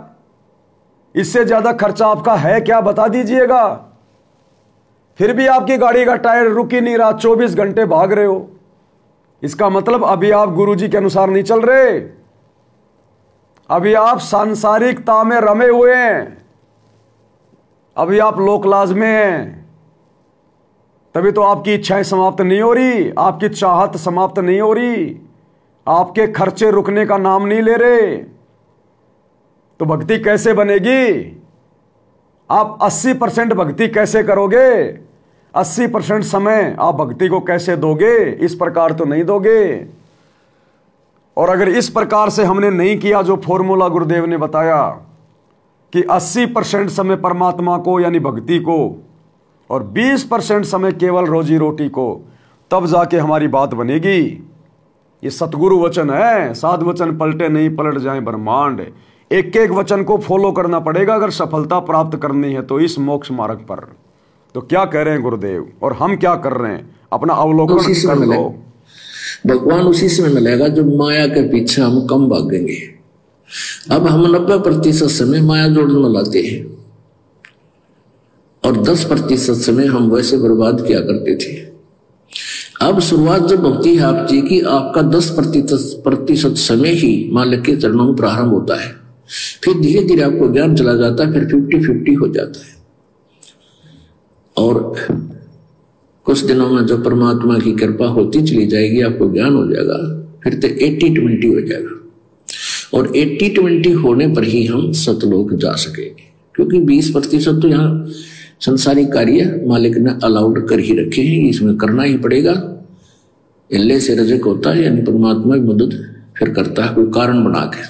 इससे ज्यादा खर्चा आपका है क्या, बता दीजिएगा। फिर भी आपकी गाड़ी का टायर रुक ही नहीं रहा, 24 घंटे भाग रहे हो। इसका मतलब अभी आप गुरुजी के अनुसार नहीं चल रहे। अभी आप सांसारिकता में रमे हुए हैं। अभी आप लोकलाज में हैं। तभी तो आपकी इच्छाएं समाप्त नहीं हो रही, आपकी चाहत समाप्त नहीं हो रही, आपके खर्चे रुकने का नाम नहीं ले रहे। तो भक्ति कैसे बनेगी? आप 80% भक्ति कैसे करोगे? 80% समय आप भक्ति को कैसे दोगे? इस प्रकार तो नहीं दोगे। और अगर इस प्रकार से हमने नहीं किया जो फॉर्मूला गुरुदेव ने बताया कि 80% समय परमात्मा को यानी भक्ति को और 20% समय केवल रोजी रोटी को, तब जाके हमारी बात बनेगी। ये सतगुरु वचन है। साध वचन पलटे नहीं, पलट जाए ब्रह्मांड। एक एक वचन को फॉलो करना पड़ेगा अगर सफलता प्राप्त करनी है तो इस मोक्ष मार्ग पर। तो क्या कह रहे हैं गुरुदेव और हम क्या कर रहे हैं, अपना अवलोकन कर लो। भगवान उसी समय मिलेगा जो माया के पीछे हम कम भागेंगे। अब हम 90% समय माया जोड़ में लाते हैं और 10% समय हम वैसे बर्बाद किया करते थे। अब शुरुआत जब होती है आप जी की, आपका 10% समय ही मालिक के चरणों में प्रारंभ होता है। फिर धीरे धीरे आपको ज्ञान चला जाता है, फिर 50-50 हो जाता है। और कुछ दिनों में जो परमात्मा की कृपा होती चली जाएगी, आपको ज्ञान हो जाएगा, फिर तो 80-20 हो जाएगा। और 80-20 होने पर ही हम सतलोक जा सकेंगे, क्योंकि 20% तो यहाँ संसारिक कार्य मालिक ने अलाउड कर ही रखे हैं, इसमें करना ही पड़ेगा। इल्ले से रजक होता है, यानी परमात्मा की मदद फिर करता है कोई कारण बना के।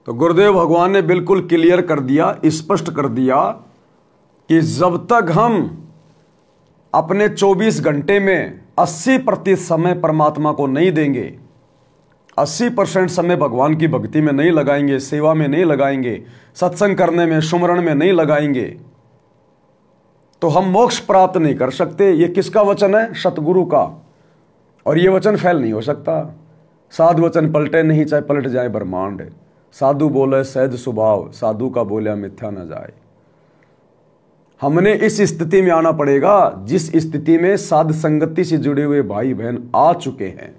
तो गुरुदेव भगवान ने बिल्कुल क्लियर कर दिया, स्पष्ट कर दिया कि जब तक हम अपने 24 घंटे में 80% समय परमात्मा को नहीं देंगे, 80% समय भगवान की भक्ति में नहीं लगाएंगे, सेवा में नहीं लगाएंगे, सत्संग करने में, सुमरण में नहीं लगाएंगे, तो हम मोक्ष प्राप्त नहीं कर सकते। ये किसका वचन है? सतगुरु का। और ये वचन फैल नहीं हो सकता। साधु वचन पलटे नहीं, चाहे पलट जाए ब्रह्मांड। साधु बोले सहज स्वभाव, साधु का बोलिया मिथ्या न जाए। हमने इस स्थिति में आना पड़ेगा जिस स्थिति में साध संगति से जुड़े हुए भाई बहन आ चुके हैं।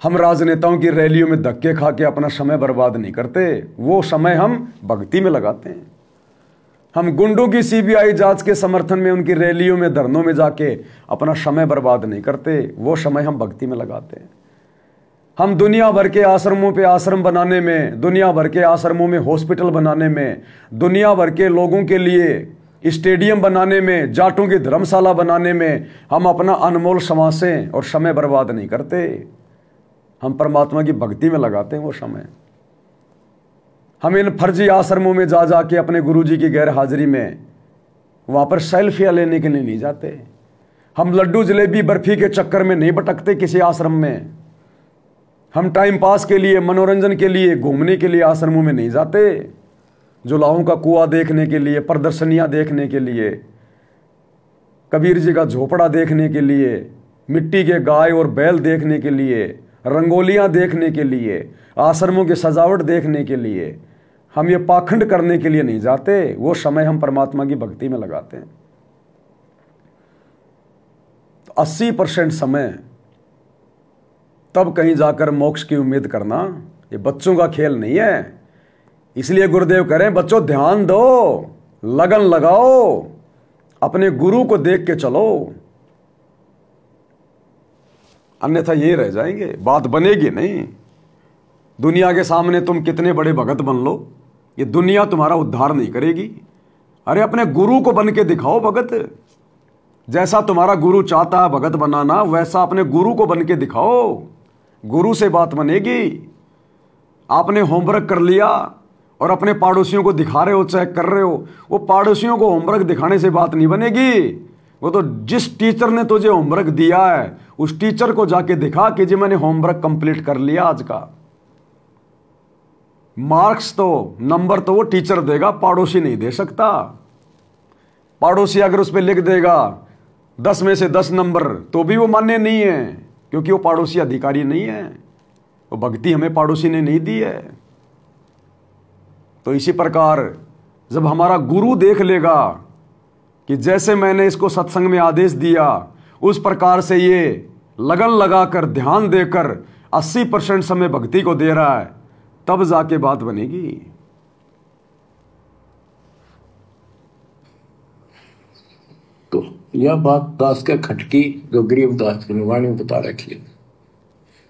हम राजनेताओं की रैलियों में धक्के खा के अपना समय बर्बाद नहीं करते, वो समय हम भक्ति में लगाते हैं। हम गुंडों की सीबीआई जांच के समर्थन में उनकी रैलियों में, धरनों में जाके अपना समय बर्बाद नहीं करते, वो समय हम भक्ति में लगाते हैं। हम दुनिया भर के आश्रमों पे आश्रम बनाने में, दुनिया भर के आश्रमों में हॉस्पिटल बनाने में, दुनिया भर के लोगों के लिए स्टेडियम बनाने में, जाटों की धर्मशाला बनाने में हम अपना अनमोल समासें और समय बर्बाद नहीं करते। हम परमात्मा की भक्ति में लगाते हैं वो समय। हम इन फर्जी आश्रमों में जा जाके अपने गुरुजी की गैर हाजिरी में वहाँ पर सेल्फियाँ लेने के लिए नहीं जाते। हम लड्डू जलेबी बर्फी के चक्कर में नहीं भटकते किसी आश्रम में। हम टाइम पास के लिए, मनोरंजन के लिए, घूमने के लिए आश्रमों में नहीं जाते। जुलाहों का कुआं देखने के लिए, प्रदर्शनियाँ देखने के लिए, कबीर जी का झोपड़ा देखने के लिए, मिट्टी के गाय और बैल देखने के लिए, रंगोलियाँ देखने के लिए, आश्रमों की सजावट देखने के लिए, हम ये पाखंड करने के लिए नहीं जाते। वो समय हम परमात्मा की भक्ति में लगाते हैं। तो 80% समय तब कहीं जाकर मोक्ष की उम्मीद करना ये बच्चों का खेल नहीं है। इसलिए गुरुदेव कह रहे हैं बच्चों ध्यान दो, लगन लगाओ, अपने गुरु को देख के चलो, अन्यथा ये रह जाएंगे, बात बनेगी नहीं। दुनिया के सामने तुम कितने बड़े भगत बन लो, ये दुनिया तुम्हारा उद्धार नहीं करेगी। अरे अपने गुरु को बन के दिखाओ भगत, जैसा तुम्हारा गुरु चाहता है भगत बनाना, वैसा अपने गुरु को बन के दिखाओ, गुरु से बात बनेगी। आपने होमवर्क कर लिया और अपने पड़ोसियों को दिखा रहे हो, चेक कर रहे हो, वो पड़ोसियों को होमवर्क दिखाने से बात नहीं बनेगी। वो तो जिस टीचर ने तुझे होमवर्क दिया है उस टीचर को जाके दिखा कि जी मैंने होमवर्क कंप्लीट कर लिया आज का। मार्क्स तो, नंबर तो वो टीचर देगा, पड़ोसी नहीं दे सकता। पड़ोसी अगर उस पर लिख देगा 10 में से 10 नंबर तो भी वो मान्य नहीं है, क्योंकि वो पड़ोसी अधिकारी नहीं है, वो भक्ति हमें पड़ोसी ने नहीं दी है। तो इसी प्रकार जब हमारा गुरु देख लेगा कि जैसे मैंने इसको सत्संग में आदेश दिया उस प्रकार से ये लगन लगाकर ध्यान देकर 80% समय भक्ति को दे रहा है, तब जाके बात बनेगी। तो यह बात दास के खटकी जो गरीबदास की वाणी में बता रखी है।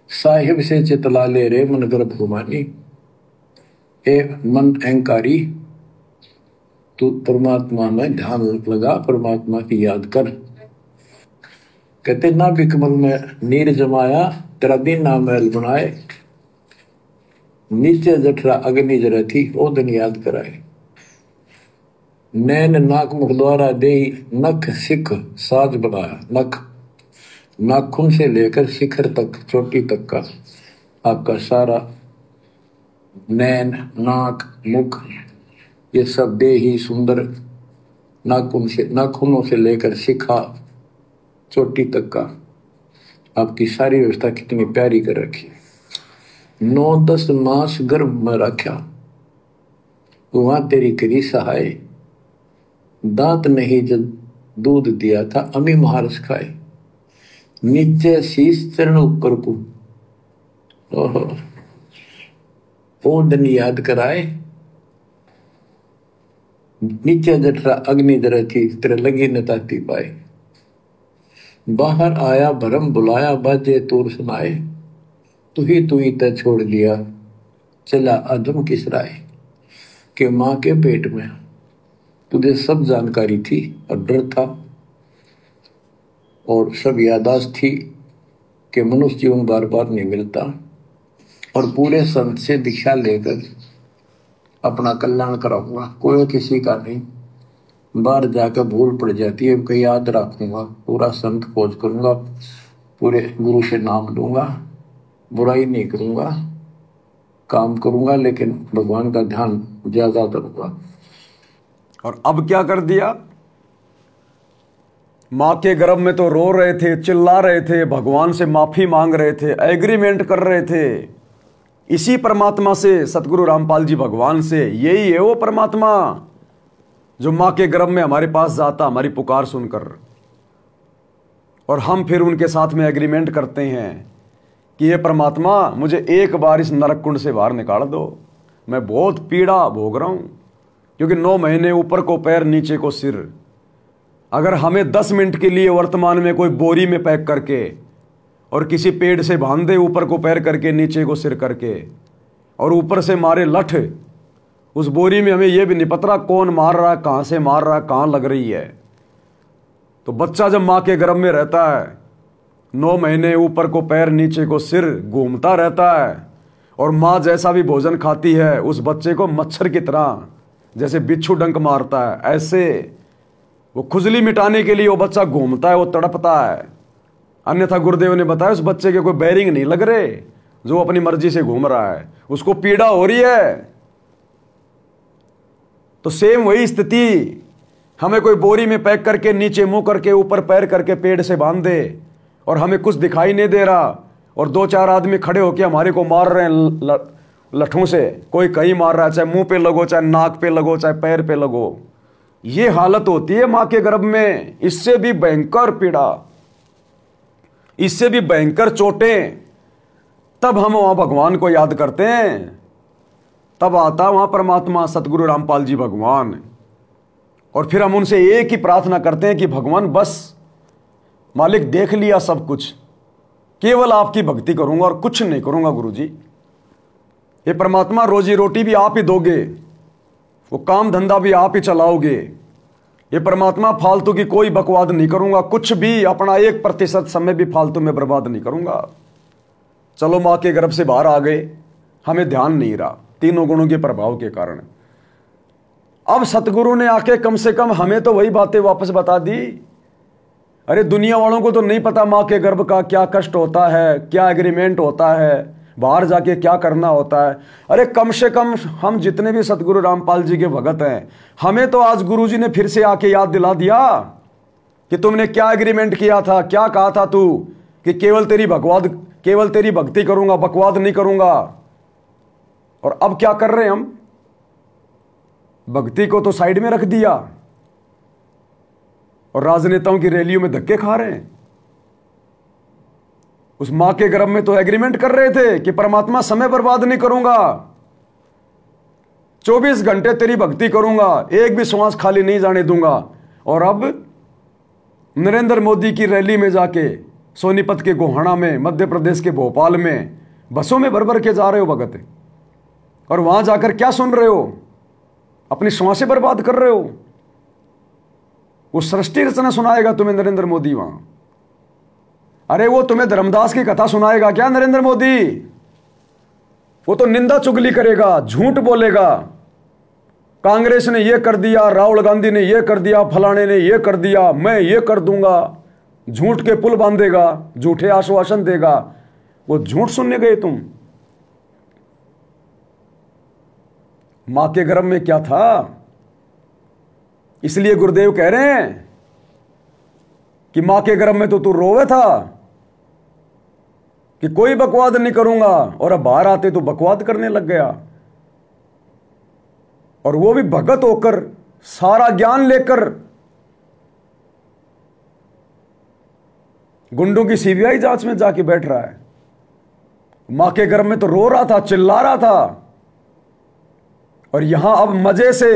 साहिब से चितला ले रे मन गर्भ घुमानी, ए मन अहंकारी तू परमात्मा में ध्यान लगा, परमात्मा की याद कर। कहते ना बिकमल में नीर जमाया, तेरा दिन ना महल बनाए, नीचे जठरा अग्नि जरा थी ओ दिन याद कराए। नैन नाक मुख द्वारा दे नख सिख साज बनाया, नख नाखून से लेकर शिखर तक, चोटी तक का आपका सारा नैन नाक मुख ये सब दे ही सुंदर, नाखूनों से लेकर शिखा चोटी तक का आपकी सारी व्यवस्था कितनी प्यारी कर रखी है। 9-10 मास गर्भ में रखा, वहां तेरी करी सहाय, दांत नहीं जब दूध दिया था अमी महारस खाए, नीचे शीश चरण ऊपर को ओ दिन याद कराए। नीचे जठरा अग्नि जरा थी, तेरे लगी न ताती पाए, बाहर आया भरम बुलाया, बाजे तोर सुनाए, तू ही तय छोड़ दिया, चला अधम किस राय। के माँ के पेट में तुझे सब जानकारी थी और डर था और सब यादाश्त थी कि मनुष्य जीवन बार बार नहीं मिलता, और पूरे संत से दीक्षा लेकर अपना कल्याण कराऊंगा, कोई किसी का नहीं। बाहर जाकर भूल पड़ जाती है, कहीं याद रखूंगा, पूरा संत खोज करूंगा, पूरे गुरु से नाम लूंगा, बुराई नहीं करूंगा, काम करूंगा, लेकिन भगवान का ध्यान ज्यादा करूंगा। और अब क्या कर दिया? मां के गर्भ में तो रो रहे थे, चिल्ला रहे थे, भगवान से माफी मांग रहे थे, एग्रीमेंट कर रहे थे इसी परमात्मा से, सतगुरु रामपाल जी भगवान से। यही है वो परमात्मा जो मां के गर्भ में हमारे पास जाता हमारी पुकार सुनकर, और हम फिर उनके साथ में एग्रीमेंट करते हैं कि ये परमात्मा मुझे एक बार इस नरक कुंड से बाहर निकाल दो, मैं बहुत पीड़ा भोग रहा हूं, क्योंकि 9 महीने ऊपर को पैर नीचे को सिर। अगर हमें 10 मिनट के लिए वर्तमान में कोई बोरी में पैक करके और किसी पेड़ से बांध दे, ऊपर को पैर करके नीचे को सिर करके, और ऊपर से मारे लठ, उस बोरी में हमें यह भी नहीं पता कौन मार रहा है, कहां से मार रहा है, कहां लग रही है। तो बच्चा जब मां के गर्भ में रहता है 9 महीने ऊपर को पैर नीचे को सिर घूमता रहता है, और मां जैसा भी भोजन खाती है उस बच्चे को मच्छर की तरह जैसे बिच्छू डंक मारता है, ऐसे वो खुजली मिटाने के लिए वो बच्चा घूमता है, वो तड़पता है। अन्यथा गुरुदेव ने बताया उस बच्चे के कोई बैरिंग नहीं लग रहे, जो अपनी मर्जी से घूम रहा है, उसको पीड़ा हो रही है। तो सेम वही स्थिति, हमें कोई बोरी में पैक करके नीचे मुंह करके ऊपर पैर करके पेड़ से बांध दे, और हमें कुछ दिखाई नहीं दे रहा, और 2-4 आदमी खड़े होकर हमारे को मार रहे हैं लठों से, कोई कहीं मार रहा है, चाहे मुंह पे लगो, चाहे नाक पे लगो, चाहे पैर पे लगो। ये हालत होती है मां के गर्भ में। इससे भी भयंकर पीड़ा, इससे भी भयंकर चोटें, तब हम वहां भगवान को याद करते हैं। तब आता वहां परमात्मा सतगुरु रामपाल जी भगवान, और फिर हम उनसे एक ही प्रार्थना करते हैं कि भगवान बस मालिक देख लिया सब कुछ, केवल आपकी भक्ति करूंगा और कुछ नहीं करूंगा गुरु जी। ये परमात्मा रोजी रोटी भी आप ही दोगे, वो काम धंधा भी आप ही चलाओगे। ये परमात्मा फालतू की कोई बकवाद नहीं करूंगा, कुछ भी अपना 1% समय भी फालतू में बर्बाद नहीं करूंगा। चलो मां के गर्भ से बाहर आ गए, हमें ध्यान नहीं रहा तीनों गुणों के प्रभाव के कारण। अब सतगुरु ने आके कम से कम हमें तो वही बातें वापस बता दी। अरे दुनिया वालों को तो नहीं पता मां के गर्भ का क्या कष्ट होता है, क्या एग्रीमेंट होता है, बाहर जाके क्या करना होता है। अरे कम से कम हम जितने भी सतगुरु रामपाल जी के भगत हैं, हमें तो आज गुरु जी ने फिर से आके याद दिला दिया कि तुमने क्या एग्रीमेंट किया था, क्या कहा था तू कि केवल तेरी भक्ति करूंगा, बकवाद नहीं करूंगा। और अब क्या कर रहे हैं हम? भक्ति को तो साइड में रख दिया और राजनेताओं की रैलियों में धक्के खा रहे हैं। उस मां के गर्भ में तो एग्रीमेंट कर रहे थे कि परमात्मा समय बर्बाद नहीं करूंगा, 24 घंटे तेरी भक्ति करूंगा, एक भी श्वास खाली नहीं जाने दूंगा। और अब नरेंद्र मोदी की रैली में जाके सोनीपत के गोहाना में, मध्य प्रदेश के भोपाल में बसों में भर भर के जा रहे हो भगत, और वहां जाकर क्या सुन रहे हो? अपनी श्वासें बर्बाद कर रहे हो। वो सृष्टि रचना सुनाएगा तुम्हें नरेंद्र मोदी वहां। अरे वो तुम्हें धर्मदास की कथा सुनाएगा क्या नरेंद्र मोदी? वो तो निंदा चुगली करेगा, झूठ बोलेगा। कांग्रेस ने ये कर दिया, राहुल गांधी ने ये कर दिया, फलाने ने ये कर दिया, मैं ये कर दूंगा। झूठ के पुल बांधेगा, झूठे आश्वासन देगा। वो झूठ सुनने गए तुम। मां के गर्भ में क्या था? इसलिए गुरुदेव कह रहे हैं कि मां के गर्भ में तो तू रोवे था कि कोई बकवाद नहीं करूंगा, और अब बाहर आते तो बकवाद करने लग गया। और वो भी भगत होकर, सारा ज्ञान लेकर। गुंडों की सीबीआई जांच में जाके बैठ रहा है। मां के गर्भ में तो रो रहा था, चिल्ला रहा था, और यहां अब मजे से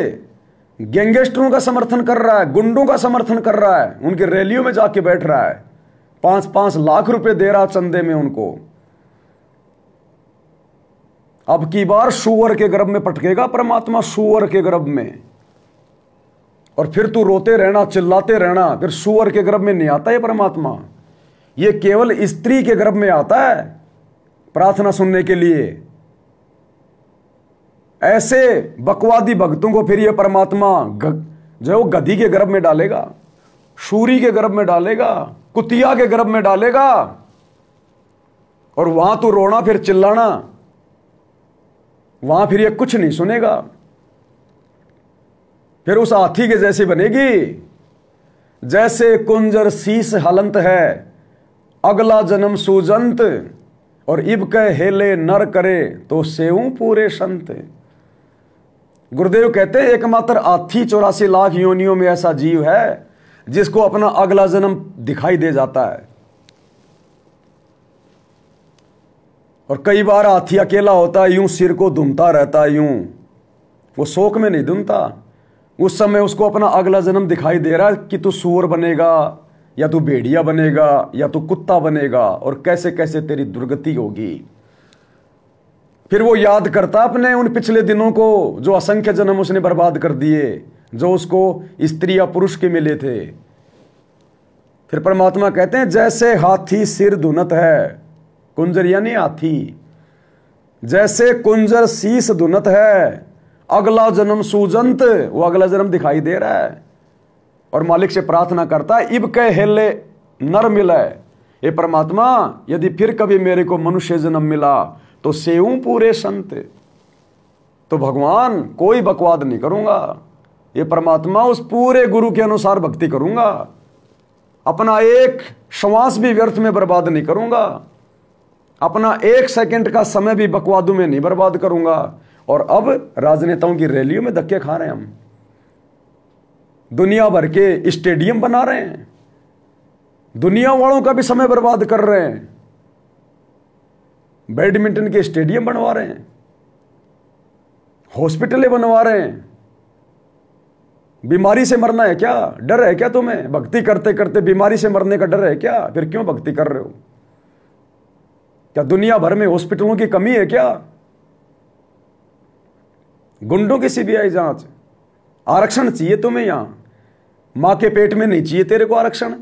गैंगस्टरों का समर्थन कर रहा है, गुंडों का समर्थन कर रहा है, उनकी रैलियों में जाके बैठ रहा है, 5-5 लाख रुपए दे रहा चंदे में उनको। अब की बार सुअर के गर्भ में पटकेगा परमात्मा, सुअर के गर्भ में। और फिर तू रोते रहना, चिल्लाते रहना। फिर सुअर के गर्भ में नहीं आता ये परमात्मा, ये केवल स्त्री के गर्भ में आता है प्रार्थना सुनने के लिए। ऐसे बकवादी भक्तों को फिर ये परमात्मा जो गधी के गर्भ में डालेगा, शूरी के गर्भ में डालेगा, कुतिया के गर्भ में डालेगा। और वहां तो रोना, फिर चिल्लाना, वहां फिर ये कुछ नहीं सुनेगा। फिर उस हाथी के जैसी बनेगी, जैसे कुंजर शीस हलंत है, अगला जन्म सूजंत, और इब कह हेले नर करे तो सेऊ पूरे संत। गुरुदेव कहते हैं एकमात्र हाथी 84 लाख योनियों में ऐसा जीव है जिसको अपना अगला जन्म दिखाई दे जाता है। और कई बार हाथी अकेला होता है, यूं सिर को धुमता रहता है, यूं वो शोक में नहीं धुमता। उस समय उसको अपना अगला जन्म दिखाई दे रहा है कि तू सूअर बनेगा, या तू भेड़िया बनेगा, या तू कुत्ता बनेगा, और कैसे कैसे तेरी दुर्गति होगी। फिर वो याद करता अपने उन पिछले दिनों को, जो असंख्य जन्म उसने बर्बाद कर दिए, जो उसको स्त्री या पुरुष के मिले थे। फिर परमात्मा कहते हैं जैसे हाथी सिर धुनत है, कुंजर यानी हाथी, जैसे कुंजर शीस धुनत है, अगला जन्म सूजंत, वो अगला जन्म दिखाई दे रहा है। और मालिक से प्रार्थना करता है इब कह हेले नर मिले, ये परमात्मा यदि फिर कभी मेरे को मनुष्य जन्म मिला तो सेऊं पूरे संत। तो भगवान कोई बकवाद नहीं करूंगा, ये परमात्मा उस पूरे गुरु के अनुसार भक्ति करूंगा, अपना एक श्वास भी व्यर्थ में बर्बाद नहीं करूंगा, अपना 1 सेकंड का समय भी बकवादों में नहीं बर्बाद करूंगा। और अब राजनेताओं की रैलियों में धक्के खा रहे हैं हम, दुनिया भर के स्टेडियम बना रहे हैं, दुनिया वालों का भी समय बर्बाद कर रहे हैं, बैडमिंटन के स्टेडियम बनवा रहे हैं। हॉस्पिटलें बनवा रहे हैं। बीमारी से मरना है क्या? डर है क्या तुम्हें? भक्ति करते करते बीमारी से मरने का डर है क्या? फिर क्यों भक्ति कर रहे हो? क्या दुनिया भर में हॉस्पिटलों की कमी है क्या? गुंडों की सीबीआई जांच, आरक्षण चाहिए तुम्हें यहां? मां के पेट में नहीं चाहिए तेरे को आरक्षण?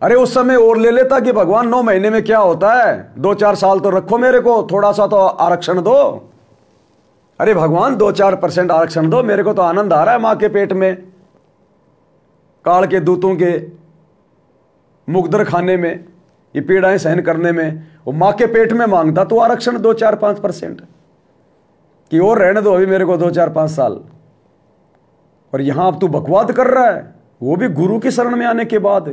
अरे उस समय और ले लेता कि भगवान 9 महीने में क्या होता है, 2-4 साल तो रखो, मेरे को थोड़ा सा तो आरक्षण दो। अरे भगवान 2-4% आरक्षण दो, मेरे को तो आनंद आ रहा है मां के पेट में, काल के दूतों के मुकदर खाने में, ये पीड़ाएं सहन करने में। वो मां के पेट में मांगता तो आरक्षण 2-4-5% कि और रहने दो अभी मेरे को 2-4-5 साल। और यहां अब तू बकवाद कर रहा है, वो भी गुरु की शरण में आने के बाद।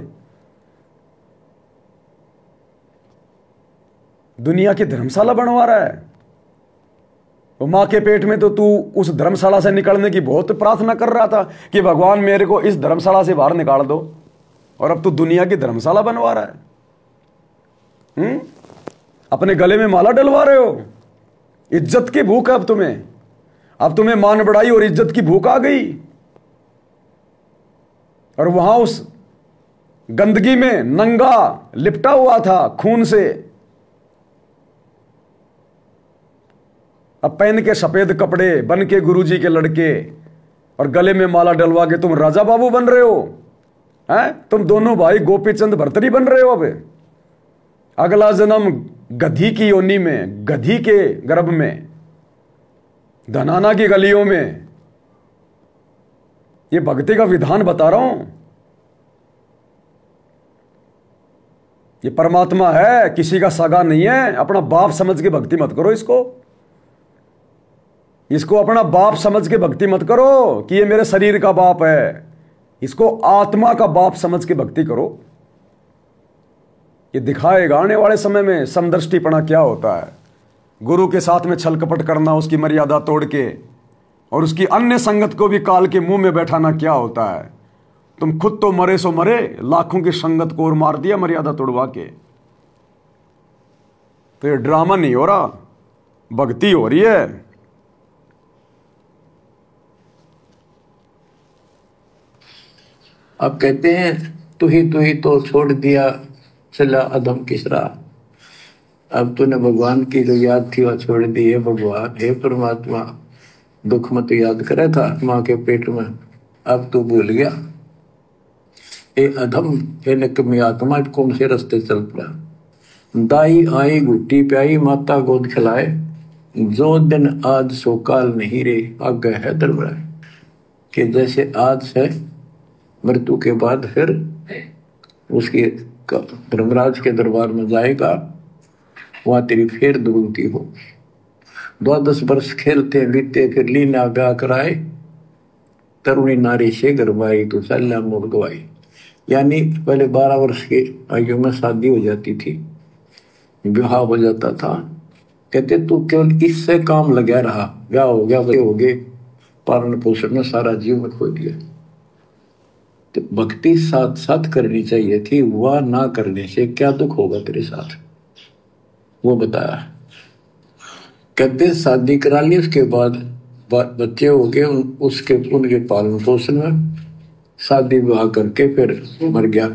दुनिया की धर्मशाला बनवा रहा है। तो मां के पेट में तो तू उस धर्मशाला से निकलने की बहुत प्रार्थना कर रहा था कि भगवान मेरे को इस धर्मशाला से बाहर निकाल दो, और अब तू दुनिया की धर्मशाला बनवा रहा है। अपने गले में माला डलवा रहे हो। इज्जत की भूख है अब तुम्हें मान बढ़ाई और इज्जत की भूख आ गई। और वहां उस गंदगी में नंगा लिपटा हुआ था खून से, अब पहन के सफेद कपड़े बन के गुरुजी के लड़के और गले में माला डलवा के तुम राजा बाबू बन रहे हो। हैं? तुम दोनों भाई गोपीचंद भर्तरी बन रहे हो। अब अगला जन्म गधी की योनि में, गधी के गर्भ में, धनाना की गलियों में। ये भक्ति का विधान बता रहा हूं। ये परमात्मा है, किसी का सगा नहीं है। अपना बाप समझ के भक्ति मत करो इसको अपना बाप समझ के भक्ति मत करो कि ये मेरे शरीर का बाप है। इसको आत्मा का बाप समझ के भक्ति करो। ये दिखाएगा आने वाले समय में समदृष्टिपना क्या होता है। गुरु के साथ में छल कपट करना, उसकी मर्यादा तोड़ के, और उसकी अन्य संगत को भी काल के मुंह में बैठाना क्या होता है। तुम खुद तो मरे सो मरे, लाखों की संगत को और मार दिया मर्यादा तोड़वा के। तो ये ड्रामा नहीं हो रहा, भक्ति हो रही है। अब कहते हैं तू ही तो छोड़ दिया चला अधम किस राह। अब तूने भगवान की जो याद थी वह छोड़ दी है। भगवान हे परमात्मा, दुख मत याद करे था मां के पेट में, अब तू भूल गया। ए अधम, हे निकम्मी आत्मा, कौन से रास्ते चल पड़ा। दाई आई घुट्टी प्याई, माता गोद खिलाए, जो दिन आज सो काल नहीं रे, आगे है दरबार। कि जैसे आज है मृत्यु के बाद फिर उसकी धर्मराज के दरबार में जाएगा, वहां तेरी फिर दुगुनती हो। 12 वर्ष खेलते बीते, फिर लीना ब्याह कराए, तरुणी नारी से गरबाई तो सल्ला मोड़ गवाई। यानी पहले 12 वर्ष की आयु में शादी हो जाती थी, विवाह हो जाता था। कहते तू केवल इससे काम लगा रहा, ब्याह हो गया, बड़े हो गए, पालन पोषण में सारा जीवन खो दिया। तो भक्ति साथ साथ करनी चाहिए थी, वह ना करने से क्या दुख होगा तेरे साथ, वो बताया। कहते शादी करा ली, उसके बाद बच्चे हो गए, उनके पालन पोषण में शादी विवाह करके फिर मर गया।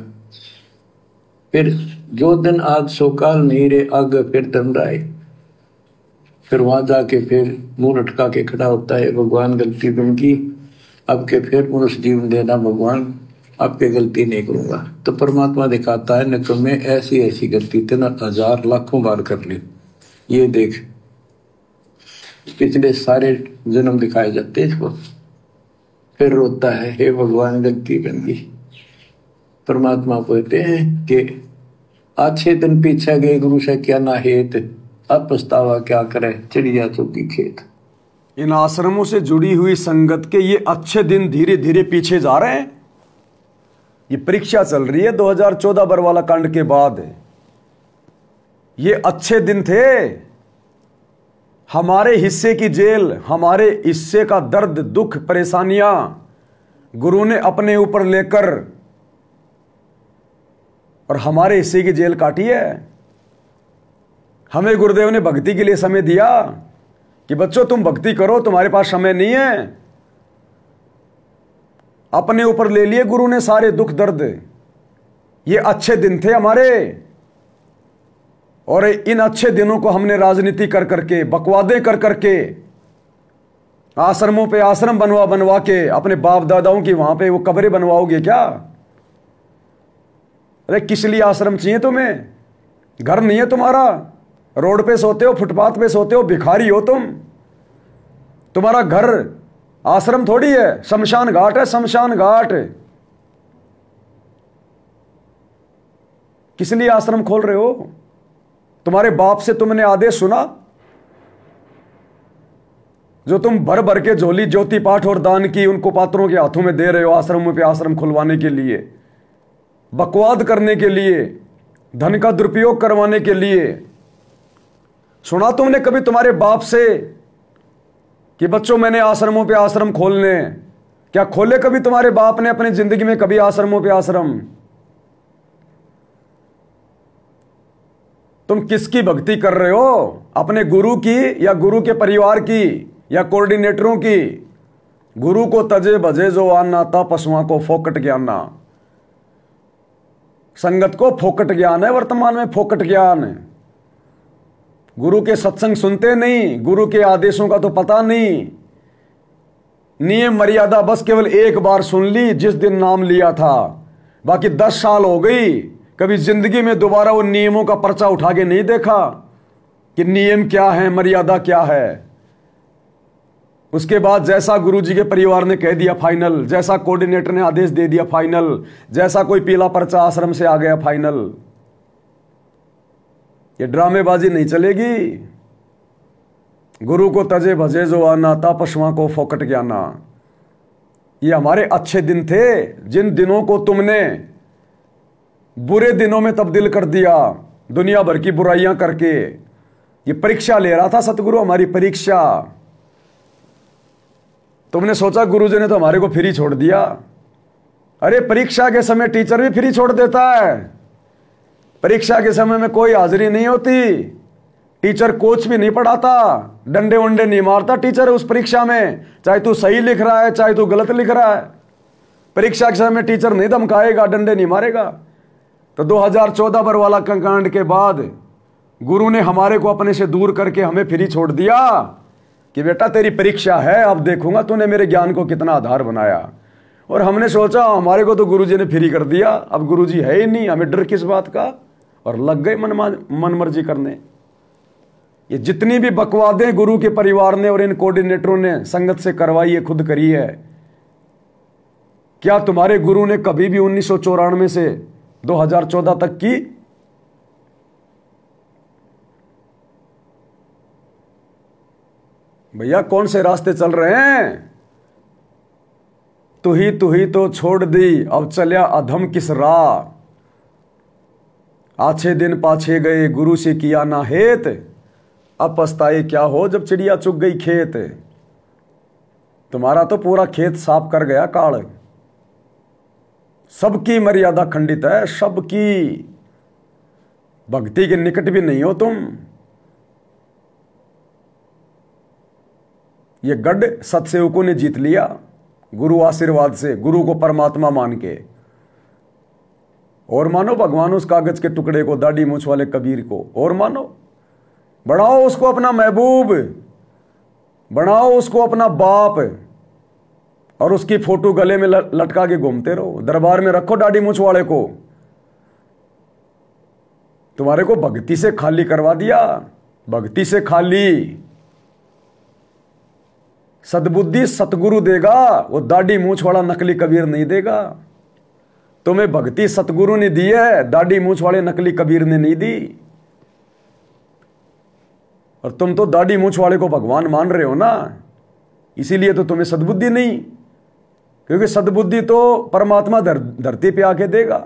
फिर जो दिन आज सो काल नहीं रे, आगे फिर दंड आए। फिर वहां जाके फिर मुंह लटका के खड़ा होता है, भगवान गलती बन की, अब के फिर मनुष्य जीवन देना भगवान, आपके गलती नहीं करूंगा। तो परमात्मा दिखाता है निकम्मे ऐसी ऐसी गलती तेना 1000 लाखों बार कर ली। ये देख पिछले सारे जन्म दिखाए जाते इसको। फिर रोता है, हे भगवान गलती बन गई। परमात्मा कहते हैं कि अच्छे दिन पीछे गए गुरु से क्या ना हेत, अब पछतावा क्या करे, चिड़िया चुकी खेत। इन आश्रमों से जुड़ी हुई संगत के ये अच्छे दिन धीरे धीरे पीछे जा रहे हैं। ये परीक्षा चल रही है 2014 बरवाला कांड के बाद। ये अच्छे दिन थे, हमारे हिस्से की जेल, हमारे हिस्से का दर्द दुख परेशानियां गुरु ने अपने ऊपर लेकर और हमारे हिस्से की जेल काटी है। हमें गुरुदेव ने भक्ति के लिए समय दिया कि बच्चों तुम भक्ति करो, तुम्हारे पास समय नहीं है। अपने ऊपर ले लिए गुरु ने सारे दुख दर्द। ये अच्छे दिन थे हमारे, और इन अच्छे दिनों को हमने राजनीति कर करके, बकवादे कर करके, आश्रमों पे आश्रम बनवा बनवा के, अपने बाप दादाओं की वहां पे वो कब्रें बनवाओगे क्या? अरे किस लिए आश्रम चाहिए तुम्हें? घर नहीं है तुम्हारा, रोड पे सोते हो, फुटपाथ पे सोते हो, भिखारी हो तुम। तुम्हारा घर आश्रम थोड़ी है, शमशान घाट है, शमशान घाट। किस लिए आश्रम खोल रहे हो? तुम्हारे बाप से तुमने आदेश सुना? जो तुम भर भर के झोली ज्योति पाठ और दान की उनको पात्रों के हाथों में दे रहे हो आश्रमों पे आश्रम खुलवाने के लिए, बकवाद करने के लिए, धन का दुरुपयोग करवाने के लिए। सुना तुमने कभी तुम्हारे बाप से कि बच्चों मैंने आश्रमों पे आश्रम खोलने? क्या खोले कभी तुम्हारे बाप ने अपनी जिंदगी में कभी आश्रमों पे आश्रम? तुम किसकी भक्ति कर रहे हो? अपने गुरु की या गुरु के परिवार की या कोऑर्डिनेटरों की? गुरु को तजे भजे जो आना था, पशुओं को फोकट ज्ञाना। संगत को फोकट ज्ञान है, वर्तमान में फोकट ज्ञान है। गुरु के सत्संग सुनते नहीं, गुरु के आदेशों का तो पता नहीं। नियम मर्यादा बस केवल एक बार सुन ली जिस दिन नाम लिया था, बाकी 10 साल हो गई, कभी जिंदगी में दोबारा उन नियमों का पर्चा उठा के नहीं देखा कि नियम क्या है, मर्यादा क्या है। उसके बाद जैसा गुरुजी के परिवार ने कह दिया फाइनल, जैसा कोऑर्डिनेटर ने आदेश दे दिया फाइनल, जैसा कोई पीला पर्चा आश्रम से आ गया फाइनल। ये ड्रामेबाजी नहीं चलेगी। गुरु को तजे भजे जो आना था, पशुओं को फोकट ज्ञाना। ये हमारे अच्छे दिन थे, जिन दिनों को तुमने बुरे दिनों में तब्दील कर दिया दुनिया भर की बुराइयां करके। ये परीक्षा ले रहा था सतगुरु, हमारी परीक्षा। तुमने सोचा गुरुजी ने तो हमारे को फ्री छोड़ दिया। अरे परीक्षा के समय टीचर भी फ्री छोड़ देता है। परीक्षा के समय में कोई हाजिरी नहीं होती, टीचर कोच भी नहीं पढ़ाता, डंडे वंडे नहीं मारता टीचर उस परीक्षा में, चाहे तू सही लिख रहा है चाहे तू गलत लिख रहा है। परीक्षा के समय टीचर नहीं धमकाएगा, डंडे नहीं मारेगा। तो 2014 बरवाला कांड के बाद गुरु ने हमारे को अपने से दूर करके हमें फ्री छोड़ दिया कि बेटा तेरी परीक्षा है, अब देखूंगा तूने मेरे ज्ञान को कितना आधार बनाया। और हमने सोचा हमारे को तो गुरुजी ने फ्री कर दिया, अब गुरुजी है ही नहीं, हमें डर किस बात का, और लग गए मन मर्जी करने। ये जितनी भी बकवादें गुरु के परिवार ने और इन कोऑर्डिनेटरों ने संगत से करवाई है, खुद करी है। क्या तुम्हारे गुरु ने कभी भी 1994 से 2014 तक की? भैया कौन से रास्ते चल रहे हैं? तू ही तो छोड़ दी, अब चलिया अधम किस राह। आछे दिन पाछे गए, गुरु से किया ना हेत, अब पछताए क्या हो जब चिड़िया चुग गई खेत। तुम्हारा तो पूरा खेत साफ कर गया काल। सबकी मर्यादा खंडित है, सबकी। भक्ति के निकट भी नहीं हो तुम। ये गढ़ सतसेवकों ने जीत लिया गुरु आशीर्वाद से, गुरु को परमात्मा मान के। और मानो भगवान उस कागज के टुकड़े को, दाढ़ी मूछ वाले कबीर को, और मानो, बढ़ाओ उसको अपना महबूब, बढ़ाओ उसको अपना बाप, और उसकी फोटो गले में लटका के घूमते रहो। दरबार में रखो दाढ़ी मूछ वाले को। तुम्हारे को भक्ति से खाली करवा दिया, भक्ति से खाली। सद्बुद्धि सतगुरु देगा, वो दाढ़ी मूछ वाला नकली कबीर नहीं देगा। तुम्हें भक्ति सतगुरु ने दी है, दाढ़ी मूछ वाले नकली कबीर ने नहीं दी। और तुम तो दाढ़ी मूछ वाले को भगवान मान रहे हो ना, इसीलिए तो तुम्हें सद्बुद्धि नहीं, क्योंकि सद्बुद्धि तो परमात्मा धरती पे आके देगा।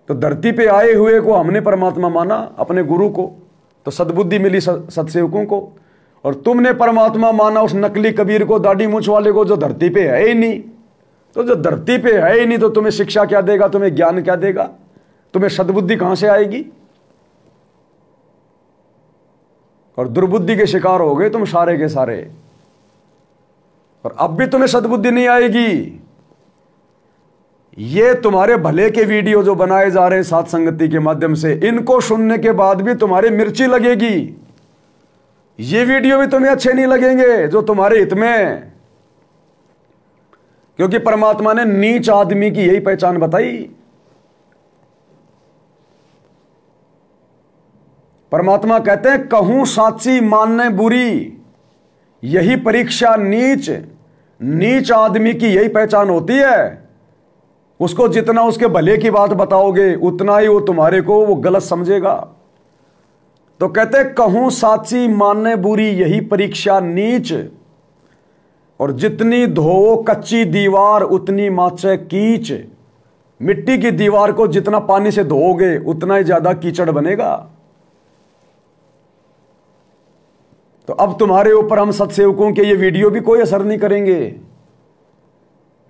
तो धरती पे आए हुए को हमने परमात्मा माना, अपने गुरु को, तो सद्बुद्धि मिली सत्सेवकों को। और तुमने परमात्मा माना उस नकली कबीर को, दाढ़ी मूछ वाले को, जो धरती पे है ही नहीं। तो जो धरती पे है ही नहीं तो तुम्हें शिक्षा क्या देगा, तुम्हें ज्ञान क्या देगा, तुम्हें सद्बुद्धि कहां से आएगी? और दुर्बुद्धि के शिकार हो गए तुम सारे के सारे। और अब भी तुम्हें सद्बुद्धि नहीं आएगी। ये तुम्हारे भले के वीडियो जो बनाए जा रहे हैं साथ संगति के माध्यम से, इनको सुनने के बाद भी तुम्हारी मिर्ची लगेगी। ये वीडियो भी तुम्हें अच्छे नहीं लगेंगे जो तुम्हारे हित में है। क्योंकि परमात्मा ने नीच आदमी की यही पहचान बताई। परमात्मा कहते हैं कहूं साची मानने बुरी, यही परीक्षा नीच आदमी की यही पहचान होती है। उसको जितना उसके भले की बात बताओगे उतना ही वो तुम्हारे को वो गलत समझेगा। तो कहते कहूं साची मानने बुरी, यही परीक्षा नीच, और जितनी धोओ कच्ची दीवार उतनी माचे कीच। मिट्टी की दीवार को जितना पानी से धोओगे उतना ही ज्यादा कीचड़ बनेगा। तो अब तुम्हारे ऊपर हम सत्सेवकों के ये वीडियो भी कोई असर नहीं करेंगे।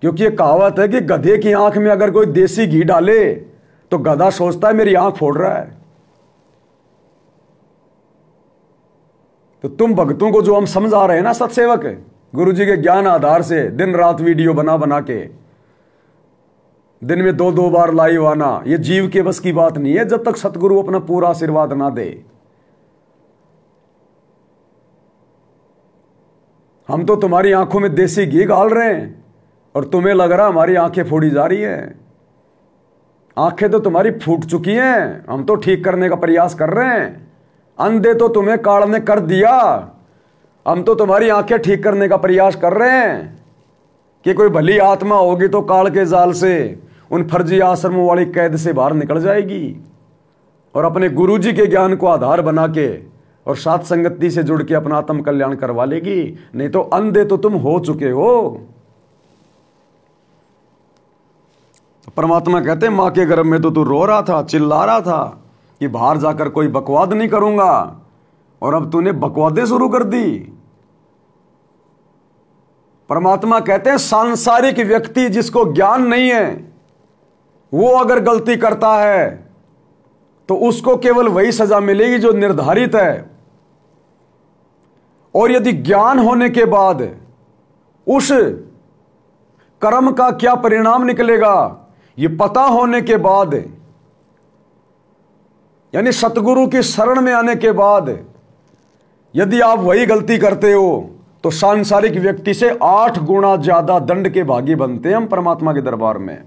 क्योंकि ये कहावत है कि गधे की आंख में अगर कोई देसी घी डाले तो गधा सोचता है मेरी आंख फोड़ रहा है। तो तुम भक्तों को जो हम समझा रहे हैं ना सत्सेवक, गुरु जी के ज्ञान आधार से दिन रात वीडियो बना के, दिन में 2-2 बार लाइव आना, ये जीव के बस की बात नहीं है जब तक सतगुरु अपना पूरा आशीर्वाद ना दे। हम तो तुम्हारी आंखों में देसी घी डाल रहे हैं और तुम्हें लग रहा हमारी आंखें फोड़ी जा रही हैं। आंखें तो तुम्हारी फूट चुकी हैं, हम तो ठीक करने का प्रयास कर रहे हैं। अंधे तो तुम्हें काल ने कर दिया, हम तो तुम्हारी आंखें ठीक करने का प्रयास कर रहे हैं कि कोई भली आत्मा होगी तो काल के जाल से, उन फर्जी आश्रमों वाली कैद से बाहर निकल जाएगी और अपने गुरु जी के ज्ञान को आधार बना के और साथ संगति से जुड़ के अपना आत्म कल्याण करवा लेगी। नहीं तो अंधे तो तुम हो चुके हो। तो परमात्मा कहते हैं मां के गर्भ में तो तू रो रहा था, चिल्ला रहा था कि बाहर जाकर कोई बकवाद नहीं करूंगा, और अब तूने बकवादें शुरू कर दी। परमात्मा कहते हैं सांसारिक व्यक्ति जिसको ज्ञान नहीं है वो अगर गलती करता है तो उसको केवल वही सजा मिलेगी जो निर्धारित है। और यदि ज्ञान होने के बाद उस कर्म का क्या परिणाम निकलेगा ये पता होने के बाद, यानी सतगुरु की शरण में आने के बाद यदि आप वही गलती करते हो तो सांसारिक व्यक्ति से 8 गुना ज्यादा दंड के भागी बनते हैं हम परमात्मा के दरबार में।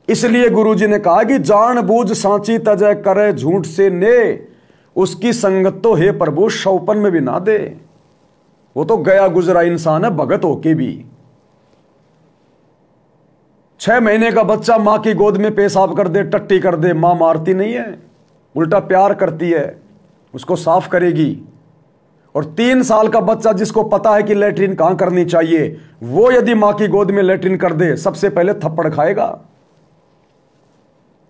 इसलिए गुरु जी ने कहा कि जान बूझ सांची तजय करे झूठ से ने, उसकी संगत तो हे प्रभु शौपन में भी ना दे। वो तो गया गुजरा इंसान है भगत होके भी। 6 महीने का बच्चा मां की गोद में पेशाब कर दे, टट्टी कर दे, मां मारती नहीं है, उल्टा प्यार करती है, उसको साफ करेगी। और 3 साल का बच्चा जिसको पता है कि लैट्रिन कहां करनी चाहिए, वो यदि मां की गोद में लैट्रिन कर दे सबसे पहले थप्पड़ खाएगा।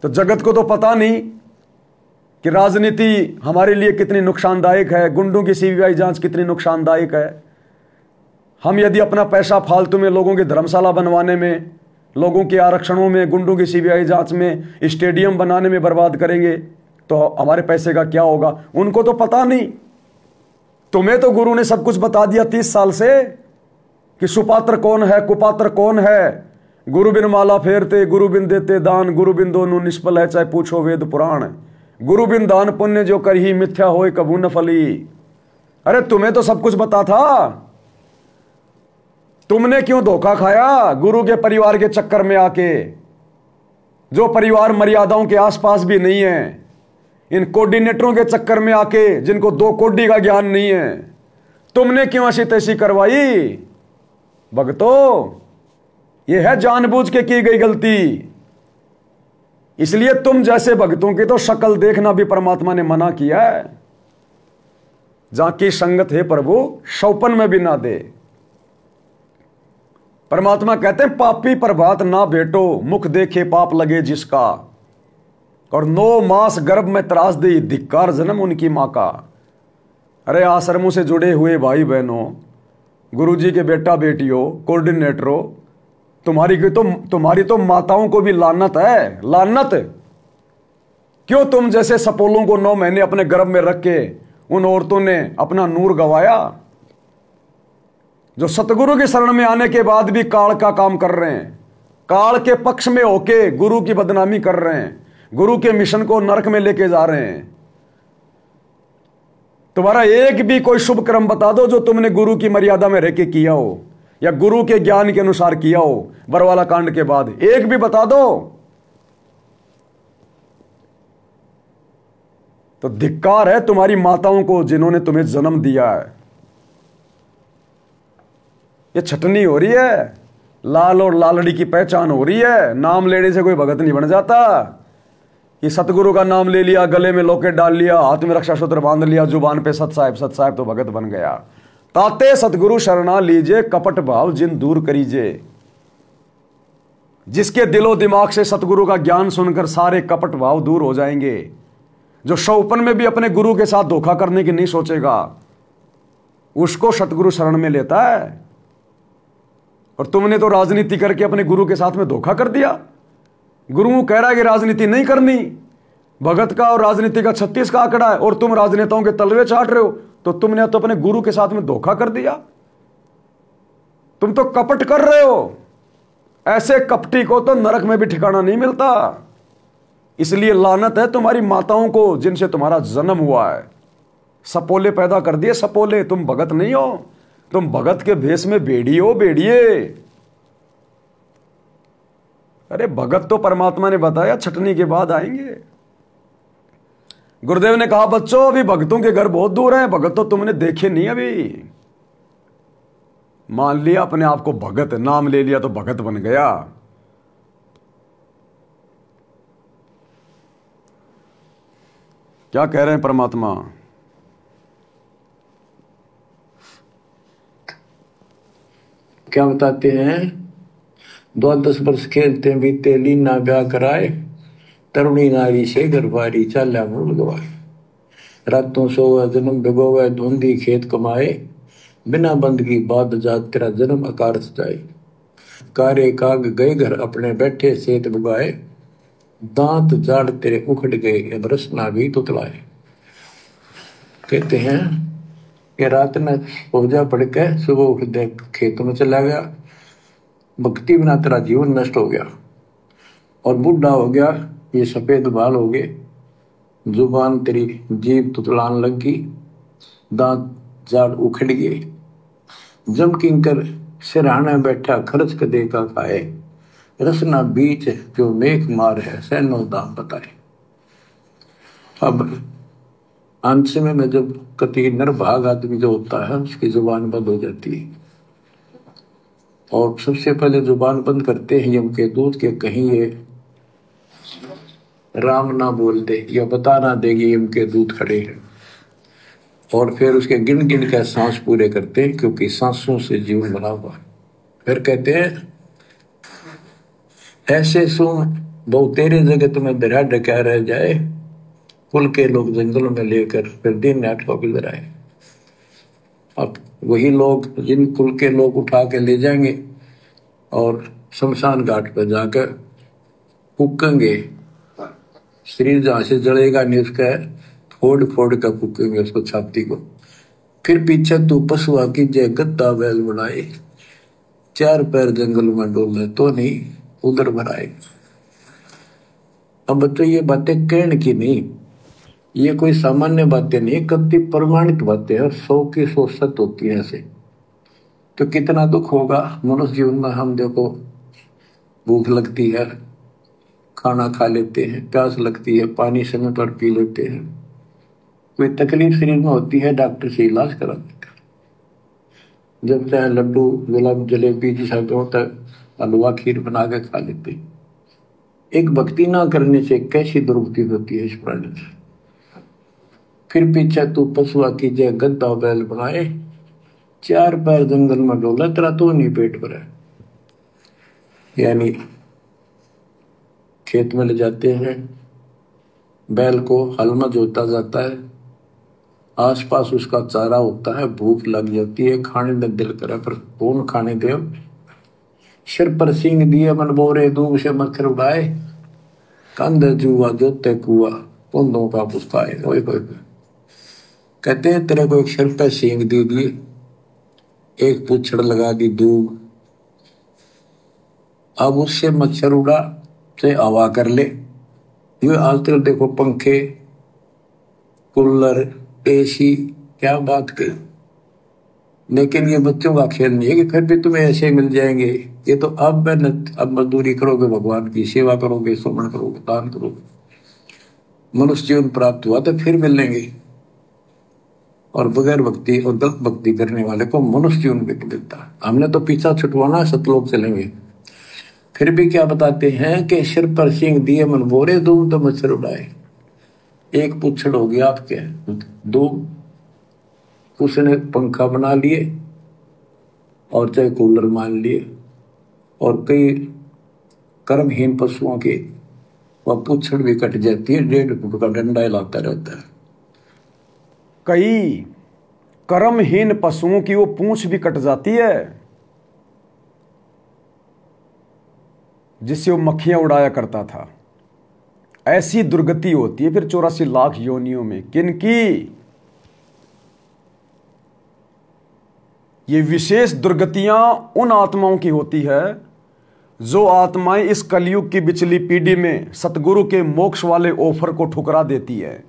तो जगत को तो पता नहीं कि राजनीति हमारे लिए कितनी नुकसानदायक है, गुंडों की सीबीआई जांच कितनी नुकसानदायक है। हम यदि अपना पैसा फालतू में लोगों की धर्मशाला बनवाने में, लोगों के आरक्षणों में, गुंडों की सीबीआई जांच में, स्टेडियम बनाने में बर्बाद करेंगे तो हमारे पैसे का क्या होगा। उनको तो पता नहीं। तुम्हें तो गुरु ने सब कुछ बता दिया 30 साल से कि सुपात्र कौन है, कुपात्र कौन है। गुरु बिन माला फेरते, गुरु बिन देते दान, गुरु बिन दोनों निष्फल है चाहे पूछो वेद पुराण। गुरु बिन दान पुण्य जो करही मिथ्या होए कबू न फली। अरे तुम्हें तो सब कुछ बता था, तुमने क्यों धोखा खाया गुरु के परिवार के चक्कर में आके, जो परिवार मर्यादाओं के आसपास भी नहीं है, इन कोऑर्डिनेटरों के चक्कर में आके जिनको 2 कोडी का ज्ञान नहीं है। तुमने क्यों ऐसी तैसी करवाई भक्तों। यह है जानबूझ के की गई गलती। इसलिए तुम जैसे भक्तों की तो शक्ल देखना भी परमात्मा ने मना किया है। जहां की संगत है प्रभु शौपन में भी ना दे। परमात्मा कहते हैं पापी प्रभात ना भेटो, मुख देखे पाप लगे जिसका, और 9 मास गर्भ में त्रास दी, धिक्कार जन्म उनकी मां का। अरे आश्रमों से जुड़े हुए भाई बहनों, गुरुजी के बेटा बेटियों, कोऑर्डिनेटरों, तुम्हारी तो माताओं को भी लानत है, लानत। क्यों तुम जैसे सपोलों को 9 महीने अपने गर्भ में रख के उन औरतों ने अपना नूर गवाया, जो सतगुरु की शरण में आने के बाद भी काल का काम कर रहे हैं, काल के पक्ष में होके गुरु की बदनामी कर रहे हैं, गुरु के मिशन को नरक में लेके जा रहे हैं। तुम्हारा एक भी कोई शुभ कर्म बता दो जो तुमने गुरु की मर्यादा में रह के किया हो या गुरु के ज्ञान के अनुसार किया हो, बरवाला कांड के बाद एक भी बता दो। तो धिक्कार है तुम्हारी माताओं को जिन्होंने तुम्हें जन्म दिया है। ये छटनी हो रही है, लाल और लालड़ी की पहचान हो रही है। नाम लेने से कोई भगत नहीं बन जाता। ये सतगुरु का नाम ले लिया, गले में लॉकेट डाल लिया, हाथ में रक्षा सूत्र बांध लिया, जुबान पे सत साहिब तो भगत बन गया। ताते सतगुरु शरणा लीजे, कपट भाव जिन दूर करीजे। जिसके दिलो दिमाग से सतगुरु का ज्ञान सुनकर सारे कपट भाव दूर हो जाएंगे, जो शौपन में भी अपने गुरु के साथ धोखा करने की नहीं सोचेगा, उसको सतगुरु शरण में लेता है। और तुमने तो राजनीति करके अपने गुरु के साथ में धोखा कर दिया। गुरु कह रहा है कि राजनीति नहीं करनी, भगत का और राजनीति का 36 का आंकड़ा है, और तुम राजनेताओं के तलवे चाट रहे हो। तो तुमने तो अपने गुरु के साथ में धोखा कर दिया, तुम तो कपट कर रहे हो। ऐसे कपटी को तो नरक में भी ठिकाना नहीं मिलता। इसलिए लानत है तुम्हारी माताओं को जिनसे तुम्हारा जन्म हुआ है। सपोले पैदा कर दिए, सपोले। तुम भगत नहीं हो, तुम भगत के भेष में भेड़ी हो, भेड़िए। अरे भगत तो परमात्मा ने बताया छटनी के बाद आएंगे। गुरुदेव ने कहा बच्चों अभी भगतों के घर बहुत दूर हैं, भगत तो तुमने देखे नहीं अभी। मान लिया अपने आप को भगत, नाम ले लिया तो भगत बन गया। क्या कह रहे हैं परमात्मा? क्या बताते हैं? 10 वर्ष खेलते बीते, लीना ब्याह कराए, तरुणी नारी से गरबारी चाल्या मूल गवाए। रातों सोवा जन्म भिगोवे, धुंधी खेत कमाए, बिना बंद की बात जात तेरा जन्म आकार सजाए। कारे काग गए घर अपने बैठे सेत बुगाए, दांत जाड़ तेरे उखड़ गए बरसना भी तुतलाए। कहते हैं कि रात में पूजा पढ़ के सुबह उठ दे खेतों में चला गया, भक्ति बिना तेरा जीवन नष्ट हो गया, और बूढ़ा हो गया, ये सफेद बाल हो गए, जुबान तेरी जीभ तुतलान लग गई, दांत जाड़ उखड़ गए। जम किंकर सिरहाना बैठा खर्च कदे का खाए, रसना बीच जो मेघ मार है सैनो दाम बताए। अब अंत में जब कति निर्भाग आदमी जो होता है उसकी जुबान बंद हो जाती है, और सबसे पहले जुबान बंद करते हैं यम के दूत के, कहीं ये राम ना बोल दे या बता ना देगी यम के दूत खड़े हैं। और फिर उसके गिन गिन कर सांस पूरे करते हैं, क्योंकि सांसों से जीवन बना हुआ है। फिर कहते हैं ऐसे सुन बहु तेरे जगत में दरिया डका रह जाए, कुल के लोग जंगलों में लेकर फिर दिन रात को गुजराए। अब वही लोग जिन कुल के लोग उठा के ले जाएंगे और शमशान घाट पर जाकर फूकेंगे, शरीर जहां से जलेगा नहीं उसका फोड़ फोड़ कर फूकेंगे उसको, छाती को। फिर पीछे तू पशुआ की जय गद्दा बैल बनाए, 4 पैर जंगल में डोले तो नहीं उधर बनाए। अब तो ये बातें कहने की नहीं, ये कोई सामान्य बातें नहीं, कति प्रमाणित बातें हैं, 100 की 100 सत्य होती है ऐसे। तो कितना दुख होगा मनुष्य जीवन में। हम देखो भूख लगती है, खाना खा लेते हैं, प्यास लगती है, पानी समय पर पी लेते हैं, कोई तकलीफ शरीर में होती है डॉक्टर से इलाज करा देते हैं, जब चाहे लड्डू गुलाब जलेबी जैसा होता है हलवा खीर बना के खा लेते हैं। एक भक्ति ना करने से कैसी दुर्गति होती है इस प्राणी से। फिर पीछे तू पशुआ की जय गद्दा बैल बनाए, 4 पैर जंगल में डोला तेरा तो नहीं पेट भरा। यानी खेत में ले जाते हैं, बैल को हल में जोता जाता है, आसपास उसका चारा होता है, भूख लग जाती है, खाने में दिल करे पर कौन खाने दे। सिर पर सिंह दिए मन बोरे, दूब से मक्खर उड़ाए, कंध जुआ जोते कुआ, पुंदों का पुस्ताए। कहते हैं तेरे को एक सिर पे सींग दे दिए, एक पूछड़ लगा दी दूब, अब उससे मच्छर उड़ा चाहे हवा कर ले। ये आजकल देखो पंखे, कूलर, एसी, क्या बात कही। लेकिन ये बच्चों का खेल नहीं है कि फिर भी तुम्हें ऐसे मिल जाएंगे। ये तो अब मेहनत, अब मजदूरी करोगे, भगवान की सेवा करोगे, सुमन करोगे, दान करोगे, मनुष्य जीवन प्राप्त हुआ तो फिर मिलेंगे। और बगैर भक्ति और गलत भक्ति करने वाले को मनुष्य जीवन भी मिलता है। हमने तो पीछा छुटवाना, सतलोक चलेंगे। फिर भी क्या बताते हैं कि सिर पर सींग दिए मन बोरे, दूम तो मच्छर उड़ाए। एक पुच्छड़ हो गया आपके, दो उसने पंखा बना लिए और चाहे कूलर मान लिए, और कई कर्महीन पशुओं के वह पुच्छड़ भी कट जाती है, 1.5 फुट का डंडा हिलाता रहता है। कई कर्महीन पशुओं की वो पूंछ भी कट जाती है जिससे वो मक्खियां उड़ाया करता था। ऐसी दुर्गति होती है फिर 84 लाख योनियों में। किनकी? ये विशेष दुर्गतियां उन आत्माओं की होती है जो आत्माएं इस कलयुग की बिचली पीढ़ी में सतगुरु के मोक्ष वाले ऑफर को ठुकरा देती है।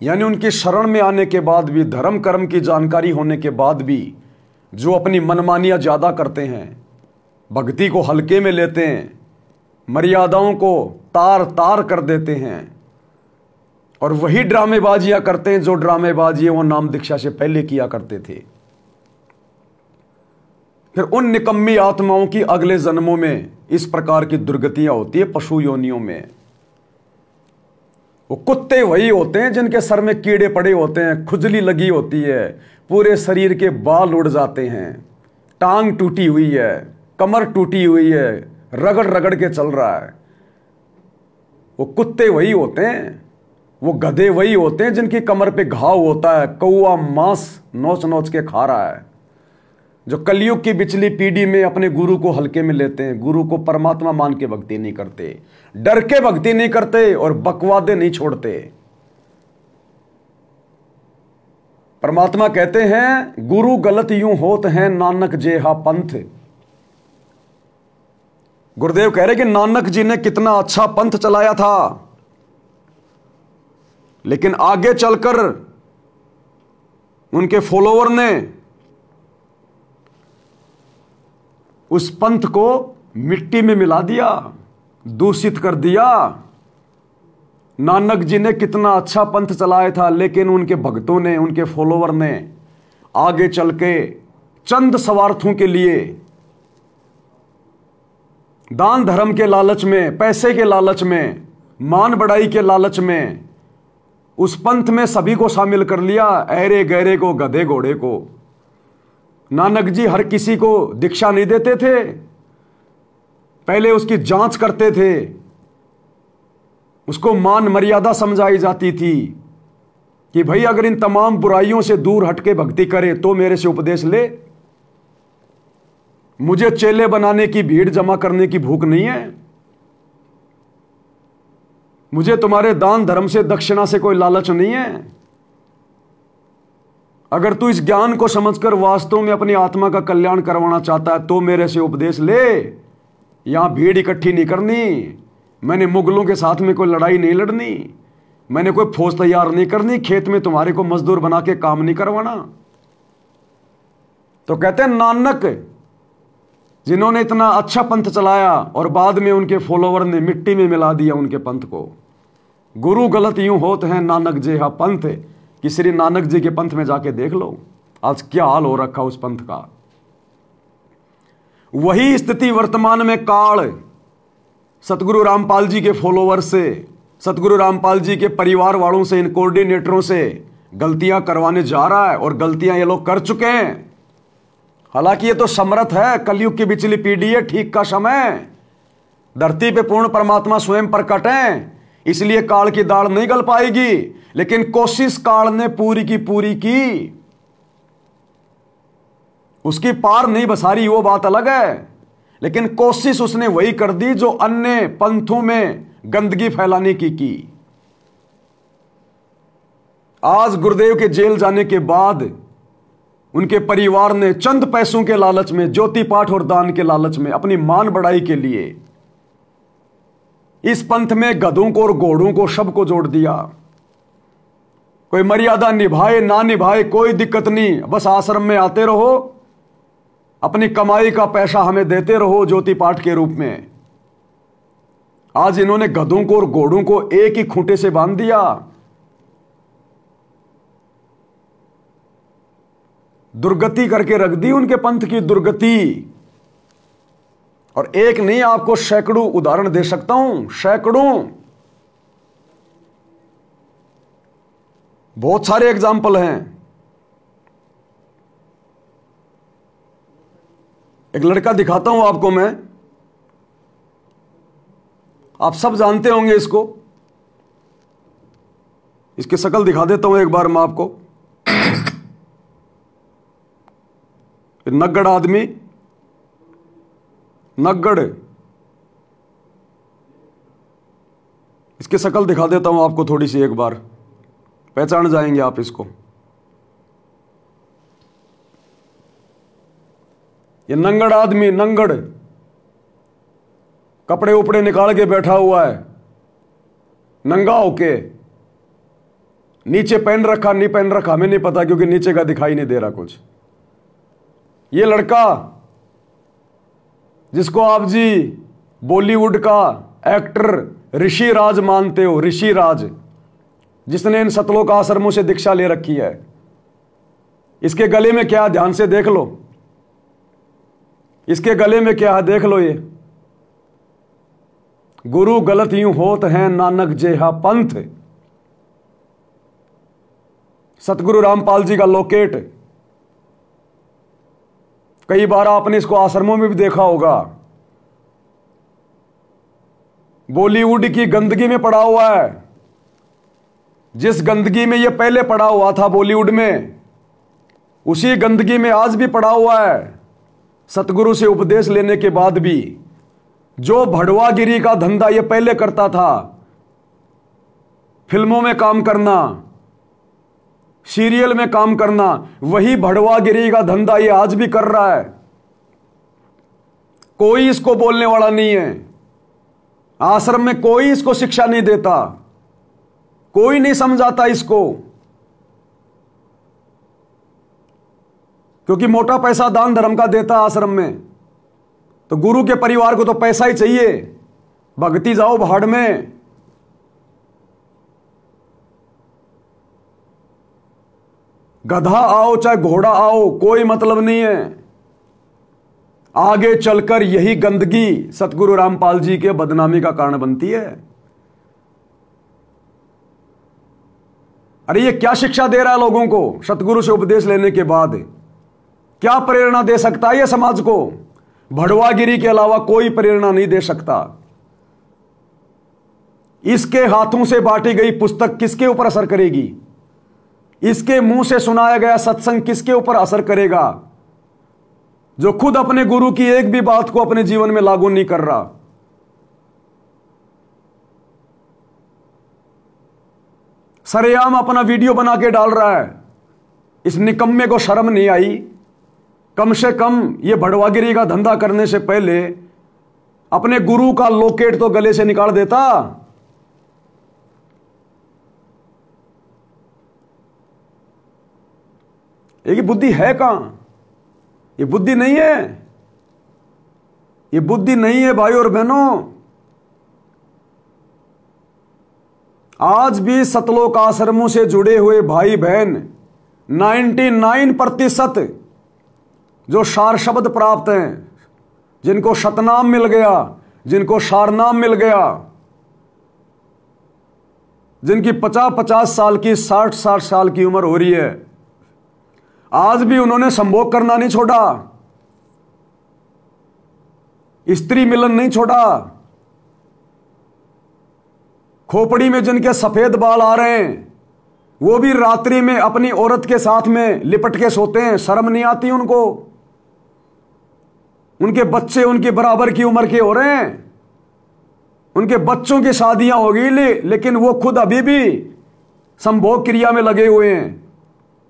यानी उनकी शरण में आने के बाद भी, धर्म कर्म की जानकारी होने के बाद भी जो अपनी मनमानियां ज्यादा करते हैं, भक्ति को हल्के में लेते हैं, मर्यादाओं को तार तार कर देते हैं, और वही ड्रामेबाजियां करते हैं जो ड्रामेबाजियां वो नाम दीक्षा से पहले किया करते थे। फिर उन निकम्मी आत्माओं की अगले जन्मों में इस प्रकार की दुर्गतियां होती है पशु योनियों में। वो कुत्ते वही होते हैं जिनके सर में कीड़े पड़े होते हैं, खुजली लगी होती है, पूरे शरीर के बाल उड़ जाते हैं, टांग टूटी हुई है, कमर टूटी हुई है, रगड़ रगड़ के चल रहा है। वो कुत्ते वही होते हैं, वो गधे वही होते हैं जिनकी कमर पे घाव होता है, कौआ मांस नोच नोच के खा रहा है। जो कलयुग की बिचली पीढ़ी में अपने गुरु को हल्के में लेते हैं, गुरु को परमात्मा मान के भक्ति नहीं करते, डर के भक्ति नहीं करते और बकवादे नहीं छोड़ते। परमात्मा कहते हैं गुरु गलत यूं होत हैं नानक जेहा पंथ। गुरुदेव कह रहे कि नानक जी ने कितना अच्छा पंथ चलाया था, लेकिन आगे चलकर उनके फॉलोवर ने उस पंथ को मिट्टी में मिला दिया, दूषित कर दिया। नानक जी ने कितना अच्छा पंथ चलाया था, लेकिन उनके भक्तों ने, उनके फॉलोवर ने आगे चल के चंद स्वार्थों के लिए, दान धर्म के लालच में, पैसे के लालच में, मान बढ़ाई के लालच में उस पंथ में सभी को शामिल कर लिया, ऐरे गहरे को, गधे घोड़े को। नानक जी हर किसी को दीक्षा नहीं देते थे, पहले उसकी जांच करते थे, उसको मान मर्यादा समझाई जाती थी कि भाई अगर इन तमाम बुराइयों से दूर हटके भक्ति करे तो मेरे से उपदेश ले। मुझे चेले बनाने की, भीड़ जमा करने की भूख नहीं है, मुझे तुम्हारे दान धर्म से, दक्षिणा से कोई लालच नहीं है। अगर तू इस ज्ञान को समझकर वास्तव में अपनी आत्मा का कल्याण करवाना चाहता है तो मेरे से उपदेश ले। यहां भीड़ इकट्ठी नहीं करनी, मैंने मुगलों के साथ में कोई लड़ाई नहीं लड़नी, मैंने कोई फौज तैयार नहीं करनी, खेत में तुम्हारे को मजदूर बना के काम नहीं करवाना। तो कहते हैं नानक जिन्होंने इतना अच्छा पंथ चलाया और बाद में उनके फॉलोवर ने मिट्टी में मिला दिया उनके पंथ को। गुरु गलत यूं होत हैं नानक जेहा पंथ, कि श्री नानक जी के पंथ में जाके देख लो आज क्या हाल हो रखा उस पंथ का। वही स्थिति वर्तमान में काल सतगुरु रामपाल जी के फॉलोवर से, सतगुरु रामपाल जी के परिवार वालों से, इन कोऑर्डिनेटरों से गलतियां करवाने जा रहा है, और गलतियां ये लोग कर चुके हैं। हालांकि ये तो समर्थ है, कलयुग की बिचली पीढ़ी है, ठीक का समय, धरती पे पूर्ण परमात्मा स्वयं प्रकट है, इसलिए काल की दाढ़ नहीं गल पाएगी। लेकिन कोशिश काल ने पूरी की पूरी की, उसकी पार नहीं बसारी वो बात अलग है, लेकिन कोशिश उसने वही कर दी जो अन्य पंथों में गंदगी फैलाने की। आज गुरुदेव के जेल जाने के बाद उनके परिवार ने चंद पैसों के लालच में, ज्योति पाठ और दान के लालच में, अपनी मान बढ़ाई के लिए इस पंथ में गधों को और घोड़ों को, सबको जोड़ दिया। कोई मर्यादा निभाए ना निभाए कोई दिक्कत नहीं, बस आश्रम में आते रहो, अपनी कमाई का पैसा हमें देते रहो ज्योति पाठ के रूप में। आज इन्होंने गधों को और घोड़ों को एक ही खूंटे से बांध दिया। दुर्गति करके रख दी उनके पंथ की, दुर्गति। और एक नहीं, आपको सैकड़ों उदाहरण दे सकता हूं, सैकड़ों, बहुत सारे एग्जाम्पल हैं। एक लड़का दिखाता हूं आपको मैं, आप सब जानते होंगे इसको, इसकी शक्ल दिखा देता हूं एक बार मैं आपको। नग्गड़ आदमी, नग्गड़, इसकी शक्ल दिखा देता हूं आपको थोड़ी सी, एक बार पहचान जाएंगे आप इसको। ये नंगड़ आदमी, नंगड़, कपड़े उपड़े निकाल के बैठा हुआ है, नंगा होके, नीचे पहन रखा नहीं पहन रखा हमें नहीं पता, क्योंकि नीचे का दिखाई नहीं दे रहा कुछ। ये लड़का जिसको आप जी बॉलीवुड का एक्टर ऋषि राज मानते हो, ऋषि राज, जिसने इन सतलोक आश्रमों से दीक्षा ले रखी है, इसके गले में क्या, ध्यान से देख लो, इसके गले में क्या है, देख लो। ये गुरु गलत यूं होत हैं नानक जेहा पंथ, सतगुरु रामपाल जी का लोकेट। कई बार आपने इसको आश्रमों में भी देखा होगा। बॉलीवुड की गंदगी में पड़ा हुआ है, जिस गंदगी में ये पहले पड़ा हुआ था बॉलीवुड में, उसी गंदगी में आज भी पड़ा हुआ है। सतगुरु से उपदेश लेने के बाद भी जो भड़वागिरी का धंधा ये पहले करता था, फिल्मों में काम करना, सीरियल में काम करना, वही भड़वागिरी का धंधा ये आज भी कर रहा है। कोई इसको बोलने वाला नहीं है, आश्रम में कोई इसको शिक्षा नहीं देता, कोई नहीं समझाता इसको, क्योंकि मोटा पैसा दान धर्म का देता आश्रम में। तो गुरु के परिवार को तो पैसा ही चाहिए, भक्ति जाओ भाड़ में। गधा आओ चाहे घोड़ा आओ, कोई मतलब नहीं है। आगे चलकर यही गंदगी सतगुरु रामपाल जी के बदनामी का कारण बनती है। अरे ये क्या शिक्षा दे रहा है लोगों को सतगुरु से उपदेश लेने के बाद? क्या प्रेरणा दे सकता है ये समाज को? भड़वागिरी के अलावा कोई प्रेरणा नहीं दे सकता। इसके हाथों से बांटी गई पुस्तक किसके ऊपर असर करेगी? इसके मुंह से सुनाया गया सत्संग किसके ऊपर असर करेगा, जो खुद अपने गुरु की एक भी बात को अपने जीवन में लागू नहीं कर रहा? सरेआम अपना वीडियो बना के डाल रहा है। इस निकम्मे को शर्म नहीं आई? कम से कम ये भड़वागिरी का धंधा करने से पहले अपने गुरु का लोकेट तो गले से निकाल देता। ये बुद्धि है कहां? ये बुद्धि नहीं है, ये बुद्धि नहीं है भाई और बहनों। आज भी सतलोक आश्रमों से जुड़े हुए भाई बहन 99% जो सार शब्द प्राप्त हैं, जिनको शतनाम मिल गया, जिनको सारनाम मिल गया, जिनकी 50-50 साल की 60-60 साल की उम्र हो रही है, आज भी उन्होंने संभोग करना नहीं छोड़ा, स्त्री मिलन नहीं छोड़ा। खोपड़ी में जिनके सफेद बाल आ रहे हैं, वो भी रात्रि में अपनी औरत के साथ में लिपट के सोते हैं। शर्म नहीं आती उनको? उनके बच्चे उनके बराबर की उम्र के हो रहे हैं, उनके बच्चों की शादियां हो गई, लेकिन वो खुद अभी भी संभोग क्रिया में लगे हुए हैं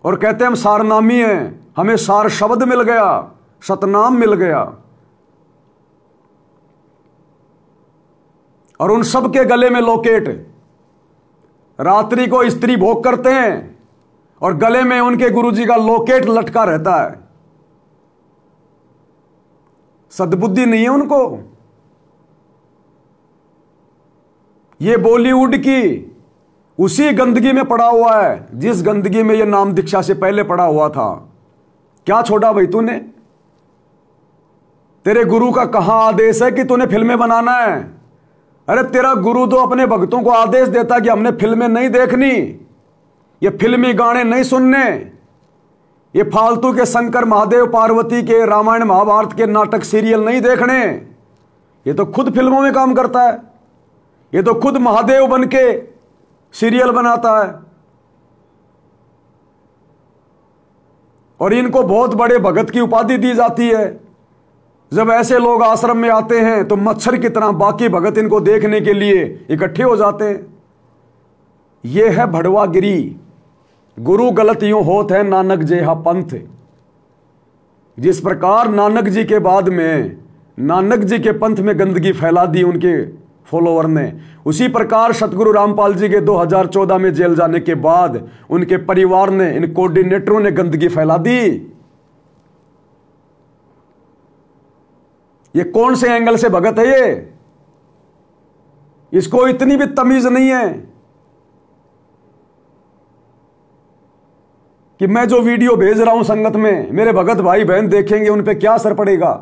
और कहते हैं हम सारनामी हैं, हमें सार शब्द मिल गया, सतनाम मिल गया। और उन सब के गले में लॉकेट, रात्रि को स्त्री भोग करते हैं और गले में उनके गुरुजी का लॉकेट लटका रहता है। सद्बुद्धि नहीं है उनको। ये बॉलीवुड की उसी गंदगी में पड़ा हुआ है जिस गंदगी में ये नाम दीक्षा से पहले पड़ा हुआ था। क्या छोड़ा भाई तूने? तेरे गुरु का कहां आदेश है कि तूने फिल्में बनाना है? अरे तेरा गुरु तो अपने भक्तों को आदेश देता कि हमने फिल्में नहीं देखनी, ये फिल्मी गाने नहीं सुनने, ये फालतू के शंकर महादेव पार्वती के रामायण महाभारत के नाटक सीरियल नहीं देखने। ये तो खुद फिल्मों में काम करता है, ये तो खुद महादेव बन के सीरियल बनाता है। और इनको बहुत बड़े भगत की उपाधि दी जाती है। जब ऐसे लोग आश्रम में आते हैं तो मच्छर की तरह बाकी भगत इनको देखने के लिए इकट्ठे हो जाते हैं। यह है भड़वागिरी। गुरु गलत यूं होत है नानक जेहा पंथ। जिस प्रकार नानक जी के बाद में नानक जी के पंथ में गंदगी फैला दी उनके फॉलोवर ने, उसी प्रकार सतगुरु रामपाल जी के 2014 में जेल जाने के बाद उनके परिवार ने, इन कोऑर्डिनेटरों ने गंदगी फैला दी। ये कौन से एंगल से भगत है ये? इसको इतनी भी तमीज नहीं है कि मैं जो वीडियो भेज रहा हूं संगत में मेरे भगत भाई बहन देखेंगे, उन पे क्या असर पड़ेगा,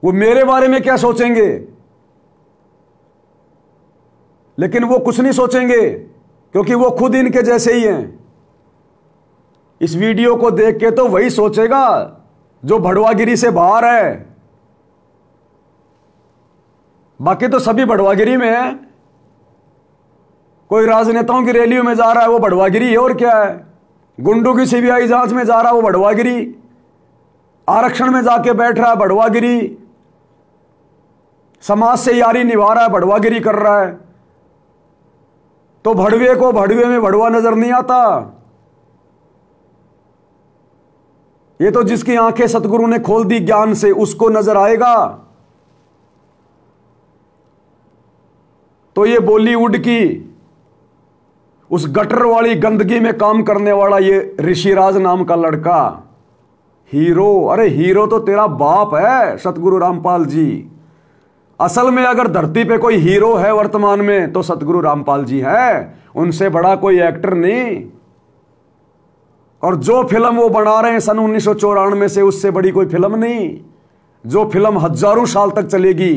वो मेरे बारे में क्या सोचेंगे। लेकिन वो कुछ नहीं सोचेंगे क्योंकि वो खुद इनके जैसे ही हैं। इस वीडियो को देख के तो वही सोचेगा जो भड़वागिरी से बाहर है। बाकी तो सभी भड़वागिरी में है। कोई राजनेताओं की रैलियों में जा रहा है वो भड़वागिरी है, और क्या है। गुंडों की सीबीआई जांच में जा रहा है वो भड़वागिरी, आरक्षण में जाके बैठ रहा है भड़वागिरी, समाज से यारी निभा रहा है भड़वागिरी कर रहा है। तो भड़वे को भड़वे में भड़वा नजर नहीं आता। ये तो जिसकी आंखें सतगुरु ने खोल दी ज्ञान से उसको नजर आएगा। तो ये बॉलीवुड की उस गटर वाली गंदगी में काम करने वाला ये ऋषिराज नाम का लड़का हीरो, अरे हीरो तो तेरा बाप है सतगुरु रामपाल जी। असल में अगर धरती पे कोई हीरो है वर्तमान में तो सतगुरु रामपाल जी है, उनसे बड़ा कोई एक्टर नहीं। और जो फिल्म वो बना रहे हैं सन 1994 से, उससे बड़ी कोई फिल्म नहीं। जो फिल्म हजारों साल तक चलेगी।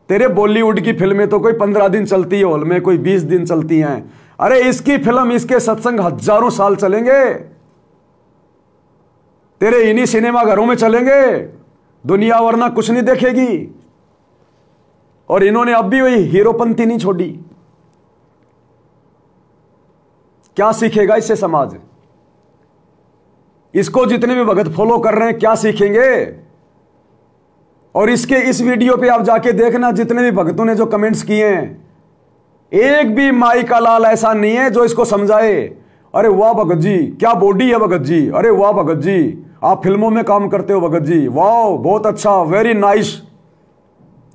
तेरे बॉलीवुड की फिल्में तो कोई 15 दिन चलती है हॉल में, कोई 20 दिन चलती हैं। अरे इसकी फिल्म, इसके सत्संग हजारों साल चलेंगे। तेरे इन्हीं सिनेमा घरों में चलेंगे, दुनिया वरना कुछ नहीं देखेगी। और इन्होंने अब भी वही हीरोपंथी नहीं छोड़ी। क्या सीखेगा इससे समाज? इसको जितने भी भगत फॉलो कर रहे हैं क्या सीखेंगे? और इसके इस वीडियो पे आप जाके देखना, जितने भी भक्तों ने जो कमेंट्स किए हैं, एक भी माई का लाल ऐसा नहीं है जो इसको समझाए अरे वाह भगत जी, क्या बॉडी है भगत जी, अरे वाह भगत जी, आप फिल्मों में काम करते हो भगत जी, वाह बहुत अच्छा, वेरी नाइस।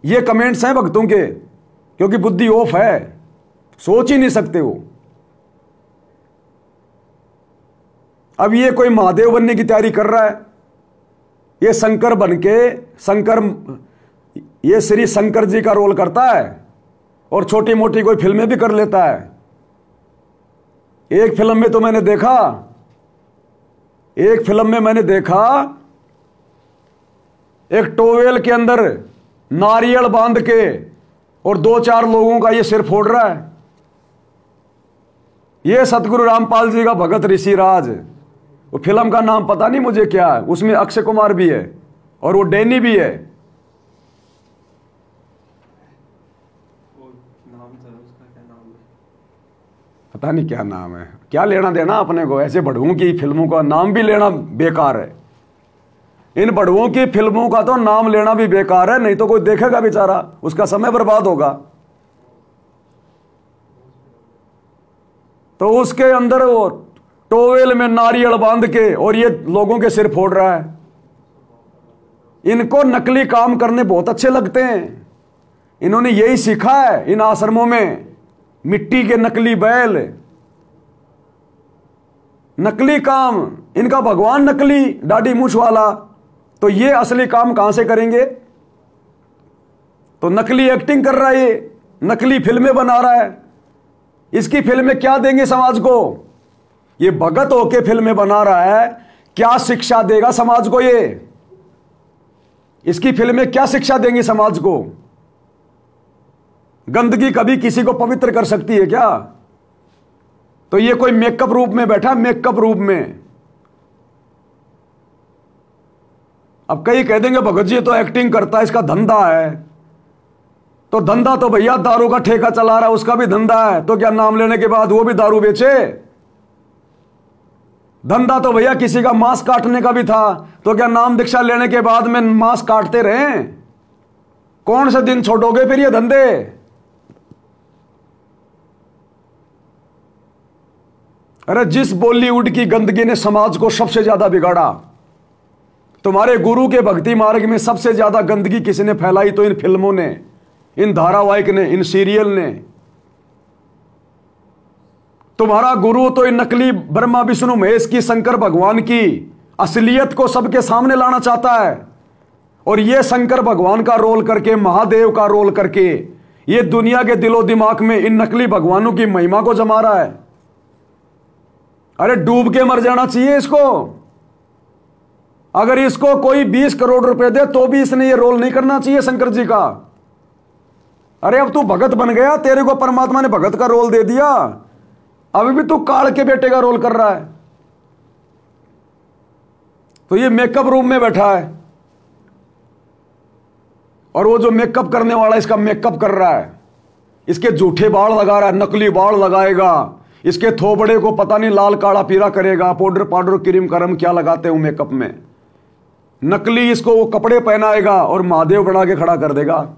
ये कमेंट्स हैं भक्तों के, क्योंकि बुद्धि ऑफ है, सोच ही नहीं सकते वो। अब ये कोई महादेव बनने की तैयारी कर रहा है, ये शंकर बन के ये श्री शंकर जी का रोल करता है और छोटी मोटी कोई फिल्में भी कर लेता है। एक फिल्म में तो मैंने देखा एक टोवेल के अंदर नारियल बांध के और 2-4 लोगों का ये सिर फोड़ रहा है। ये सतगुरु रामपाल जी का भगत ऋषिराज, वो फिल्म का नाम पता नहीं मुझे क्या है, उसमें अक्षय कुमार भी है और वो डैनी भी है। पता नहीं क्या नाम है, क्या लेना देना अपने को। ऐसे बड़ुओं की फिल्मों का नाम भी लेना बेकार है। इन बड़ुओं की फिल्मों का तो नाम लेना भी बेकार है, नहीं तो कोई देखेगा बेचारा, उसका समय बर्बाद होगा। तो उसके अंदर वो टोवेल में नारियल बांध के और ये लोगों के सिर फोड़ रहा है। इनको नकली काम करने बहुत अच्छे लगते हैं। इन्होंने यही सीखा है इन आश्रमों में, मिट्टी के नकली बैल, नकली काम। इनका भगवान नकली दाढ़ी मूछ वाला, तो ये असली काम कहां से करेंगे? तो नकली एक्टिंग कर रहा है ये, नकली फिल्में बना रहा है। इसकी फिल्में क्या देंगे समाज को? ये भगत होके फिल्में बना रहा है, क्या शिक्षा देगा समाज को? ये इसकी फिल्में क्या शिक्षा देंगी समाज को? गंदगी कभी किसी को पवित्र कर सकती है क्या? तो ये कोई मेकअप रूप में बैठा, मेकअप रूप में। अब कई कह देंगे भगत जी तो एक्टिंग करता है, इसका धंधा है। तो धंधा तो भैया दारू का ठेका चला रहा है, उसका भी धंधा है। तो क्या नाम लेने के बाद वो भी दारू बेचे? धंधा तो भैया किसी का मांस काटने का भी था, तो क्या नाम दीक्षा लेने के बाद में मांस काटते रहे? कौन से दिन छोड़ोगे फिर ये धंधे? अरे जिस बॉलीवुड की गंदगी ने समाज को सबसे ज्यादा बिगाड़ा, तुम्हारे गुरु के भक्ति मार्ग में सबसे ज्यादा गंदगी किसने फैलाई? तो इन फिल्मों ने, इन धारावाहिक ने, इन सीरियल ने। तुम्हारा गुरु तो इन नकली ब्रह्मा विष्णु महेश की, शंकर भगवान की असलियत को सबके सामने लाना चाहता है। और ये शंकर भगवान का रोल करके, महादेव का रोल करके, ये दुनिया के दिलो दिमाग में इन नकली भगवानों की महिमा को जमा रहा है। अरे डूब के मर जाना चाहिए इसको। अगर इसको कोई 20 करोड़ रुपए दे तो भी इसने ये रोल नहीं करना चाहिए शंकर जी का। अरे अब तू भगत बन गया, तेरे को परमात्मा ने भगत का रोल दे दिया, अभी भी तू काल के बेटे का रोल कर रहा है। तो ये मेकअप रूम में बैठा है, और वो जो मेकअप करने वाला इसका मेकअप कर रहा है, इसके झूठे बाल लगा रहा है, नकली बाल लगाएगा, इसके थोबड़े को पता नहीं लाल काला पीला करेगा, पाउडर पाउडर क्रीम करम क्या लगाते हो मेकअप में, नकली इसको वो कपड़े पहनाएगा और महादेव बना के खड़ा कर देगा।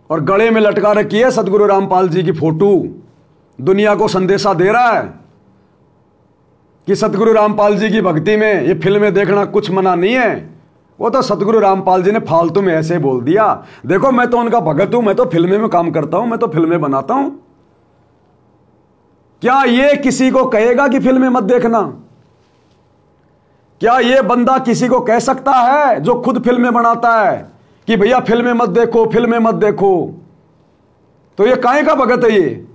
और गले में लटका रखी है सतगुरु रामपाल जी की फोटो, दुनिया को संदेशा दे रहा है कि सतगुरु रामपाल जी की भक्ति में ये फिल्में देखना कुछ मना नहीं है। वो तो सतगुरु रामपाल जी ने फालतू में ऐसे बोल दिया, देखो मैं तो उनका भगत हूं, मैं तो फिल्में में काम करता हूं, मैं तो फिल्में बनाता हूं। क्या ये किसी को कहेगा कि फिल्में मत देखना? क्या ये बंदा किसी को कह सकता है जो खुद फिल्में बनाता है कि भैया फिल्में मत देखो, फिल्में मत देखो? तो ये काहे का भगत है? ये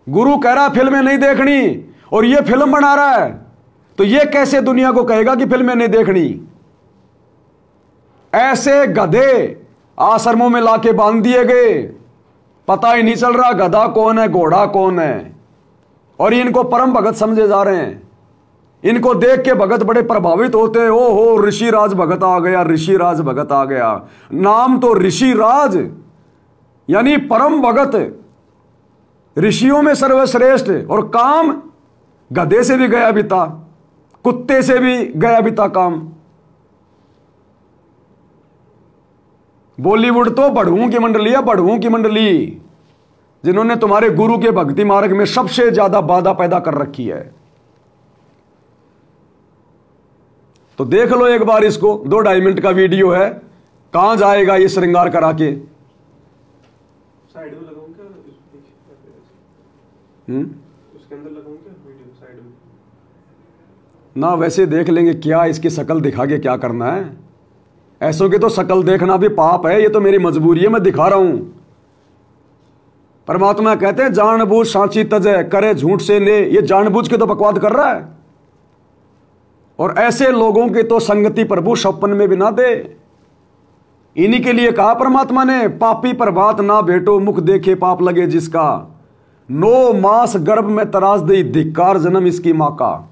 गुरु कह रहा है फिल्में नहीं देखनी और ये फिल्म बना रहा है, तो ये कैसे दुनिया को कहेगा कि फिल्में नहीं देखनी? ऐसे गधे आश्रमों में लाके बांध दिए गए, पता ही नहीं चल रहा गधा कौन है, घोड़ा कौन है। और इनको परम भगत समझे जा रहे हैं। इनको देख के भगत बड़े प्रभावित होते हैं, ओ हो ऋषिराज भगत आ गया, ऋषिराज भगत आ गया। नाम तो ऋषिराज यानी परम भगत, ऋषियों में सर्वश्रेष्ठ, और काम गधे से भी गया बीता, कुत्ते से भी गया बीता काम। बॉलीवुड तो बढ़ुओं की मंडली है, बढ़ुओं की मंडली, जिन्होंने तुम्हारे गुरु के भक्ति मार्ग में सबसे ज्यादा बाधा पैदा कर रखी है। तो देख लो एक बार इसको, 2-2.5 मिनट का वीडियो है, कहां जाएगा ये श्रृंगार करा के। साइड में लगाऊं क्या? उसके अंदर लगाऊं क्या वीडियो साइड में? ना वैसे देख लेंगे, क्या इसकी शक्ल दिखा के क्या करना है? ऐसों की तो शक्ल देखना भी पाप है, ये तो मेरी मजबूरी है, मैं दिखा रहा हूं। परमात्मा कहते हैं जानबूझ सांची तजय करे झूठ से ने, ये जानबूझ के तो बकवाद कर रहा है। और ऐसे लोगों की तो संगति प्रभु सपन में भी ना दे। इन्हीं के लिए कहा परमात्मा ने, पापी प्रभात ना भेटो मुख देखे पाप लगे जिसका, 9 मास गर्भ में तराश दे धिक्कार जन्म इसकी मां का।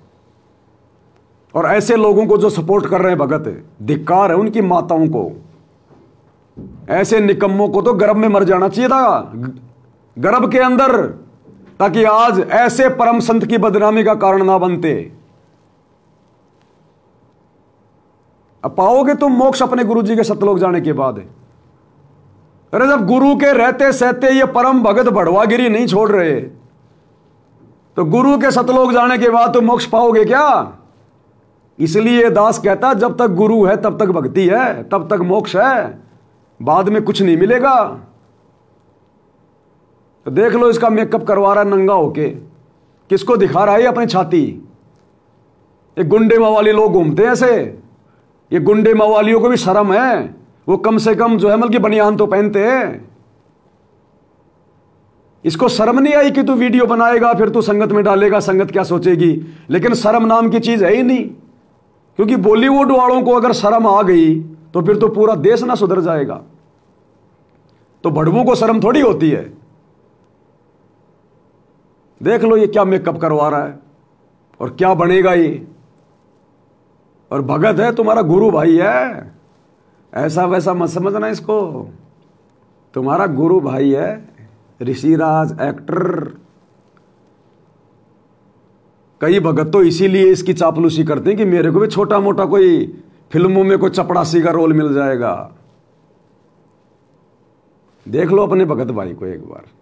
और ऐसे लोगों को जो सपोर्ट कर रहे हैं भगत, धिक्कार है उनकी माताओं को। ऐसे निकम्मों को तो गर्भ में मर जाना चाहिए था, गर्भ के अंदर, ताकि आज ऐसे परम संत की बदनामी का कारण ना बनते। अब पाओगे तुम मोक्ष अपने गुरु जी के सतलोक जाने के बाद। अरे जब गुरु के रहते सहते ये परम भगत भड़वागिरी नहीं छोड़ रहे, तो गुरु के सतलोक जाने के बाद तो मोक्ष पाओगे क्या? इसलिए दास कहता जब तक गुरु है तब तक भक्ति है, तब तक मोक्ष है, बाद में कुछ नहीं मिलेगा। तो देख लो, इसका मेकअप करवा रहा है नंगा होके, किसको दिखा रहा है? अपनी छाती। ये गुंडे मवाली लोग घूमते हैं ऐसे, ये गुंडे मवालियों को भी शर्म है, वो कम से कम जो है मतलब की बनियान तो पहनते हैं। इसको शर्म नहीं आई कि तू वीडियो बनाएगा फिर तू संगत में डालेगा, संगत क्या सोचेगी? लेकिन शर्म नाम की चीज है ही नहीं, क्योंकि बॉलीवुड वालों को अगर शर्म आ गई तो फिर तो पूरा देश ना सुधर जाएगा। तो भड़वों को शर्म थोड़ी होती है। देख लो ये क्या मेकअप करवा रहा है और क्या बनेगा ये। और भगत है, तुम्हारा गुरु भाई है, ऐसा वैसा मत समझना इसको, तुम्हारा गुरु भाई है, ऋषिराज एक्टर। कई भगत तो इसीलिए इसकी चापलूसी करते हैं कि मेरे को भी छोटा मोटा कोई फिल्मों में कोई चपड़ासी का रोल मिल जाएगा। देख लो अपने भगत भाई को एक बार।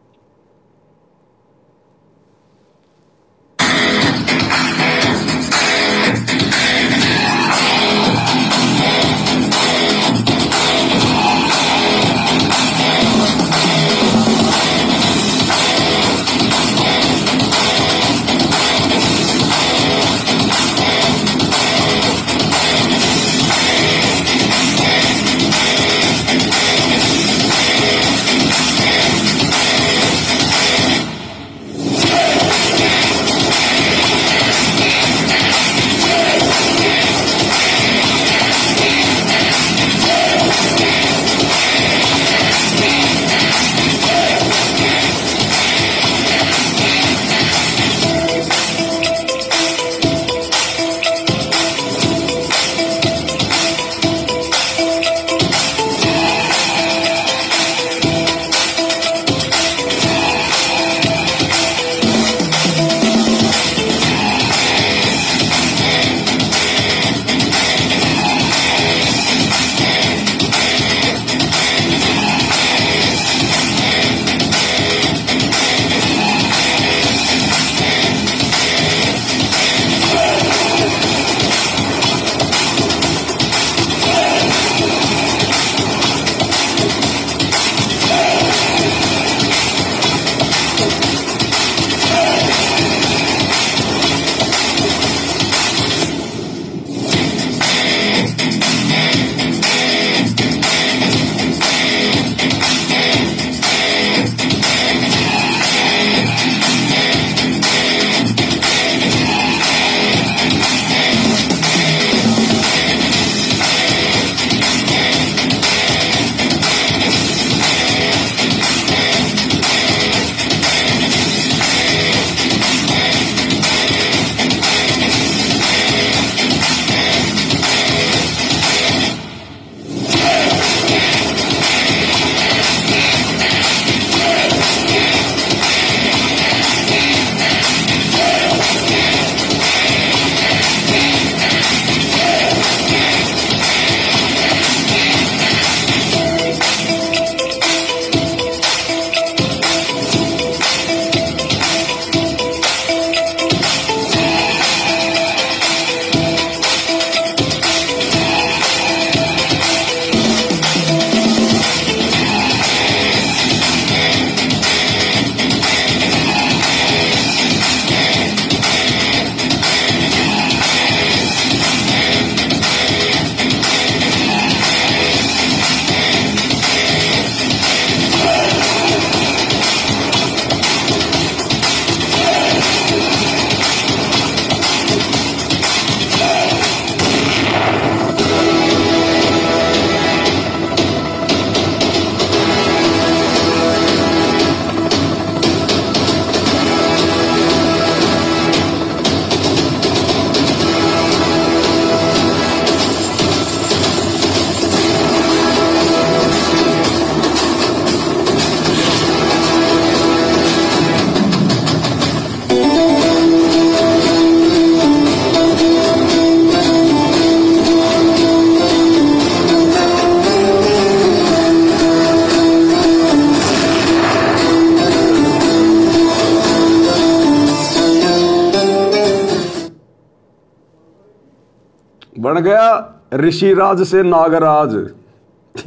बन गया ऋषिराज से नागराज,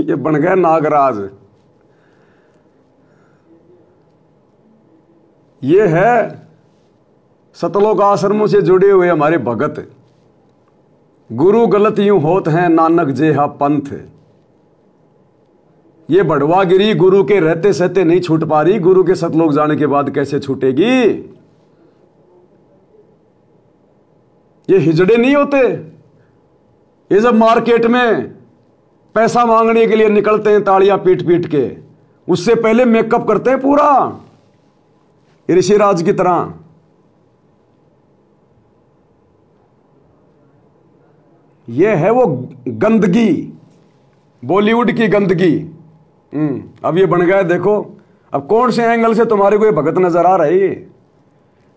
ये बन गया नागराज। ये है सतलोक आश्रमों से जुड़े हुए हमारे भगत। गुरु गलत यूं होत हैं नानक जेहा पंथ। ये बड़वागिरी गुरु के रहते सहते नहीं छूट पा रही, गुरु के सतलोक जाने के बाद कैसे छूटेगी? ये हिजड़े नहीं होते, ये जब मार्केट में पैसा मांगने के लिए निकलते हैं तालियां पीट पीट के, उससे पहले मेकअप करते हैं पूरा ऋषिराज की तरह। ये है वो गंदगी, बॉलीवुड की गंदगी। अब ये बन गया, देखो अब कौन से एंगल से तुम्हारे को ये भगत नजर आ रही है।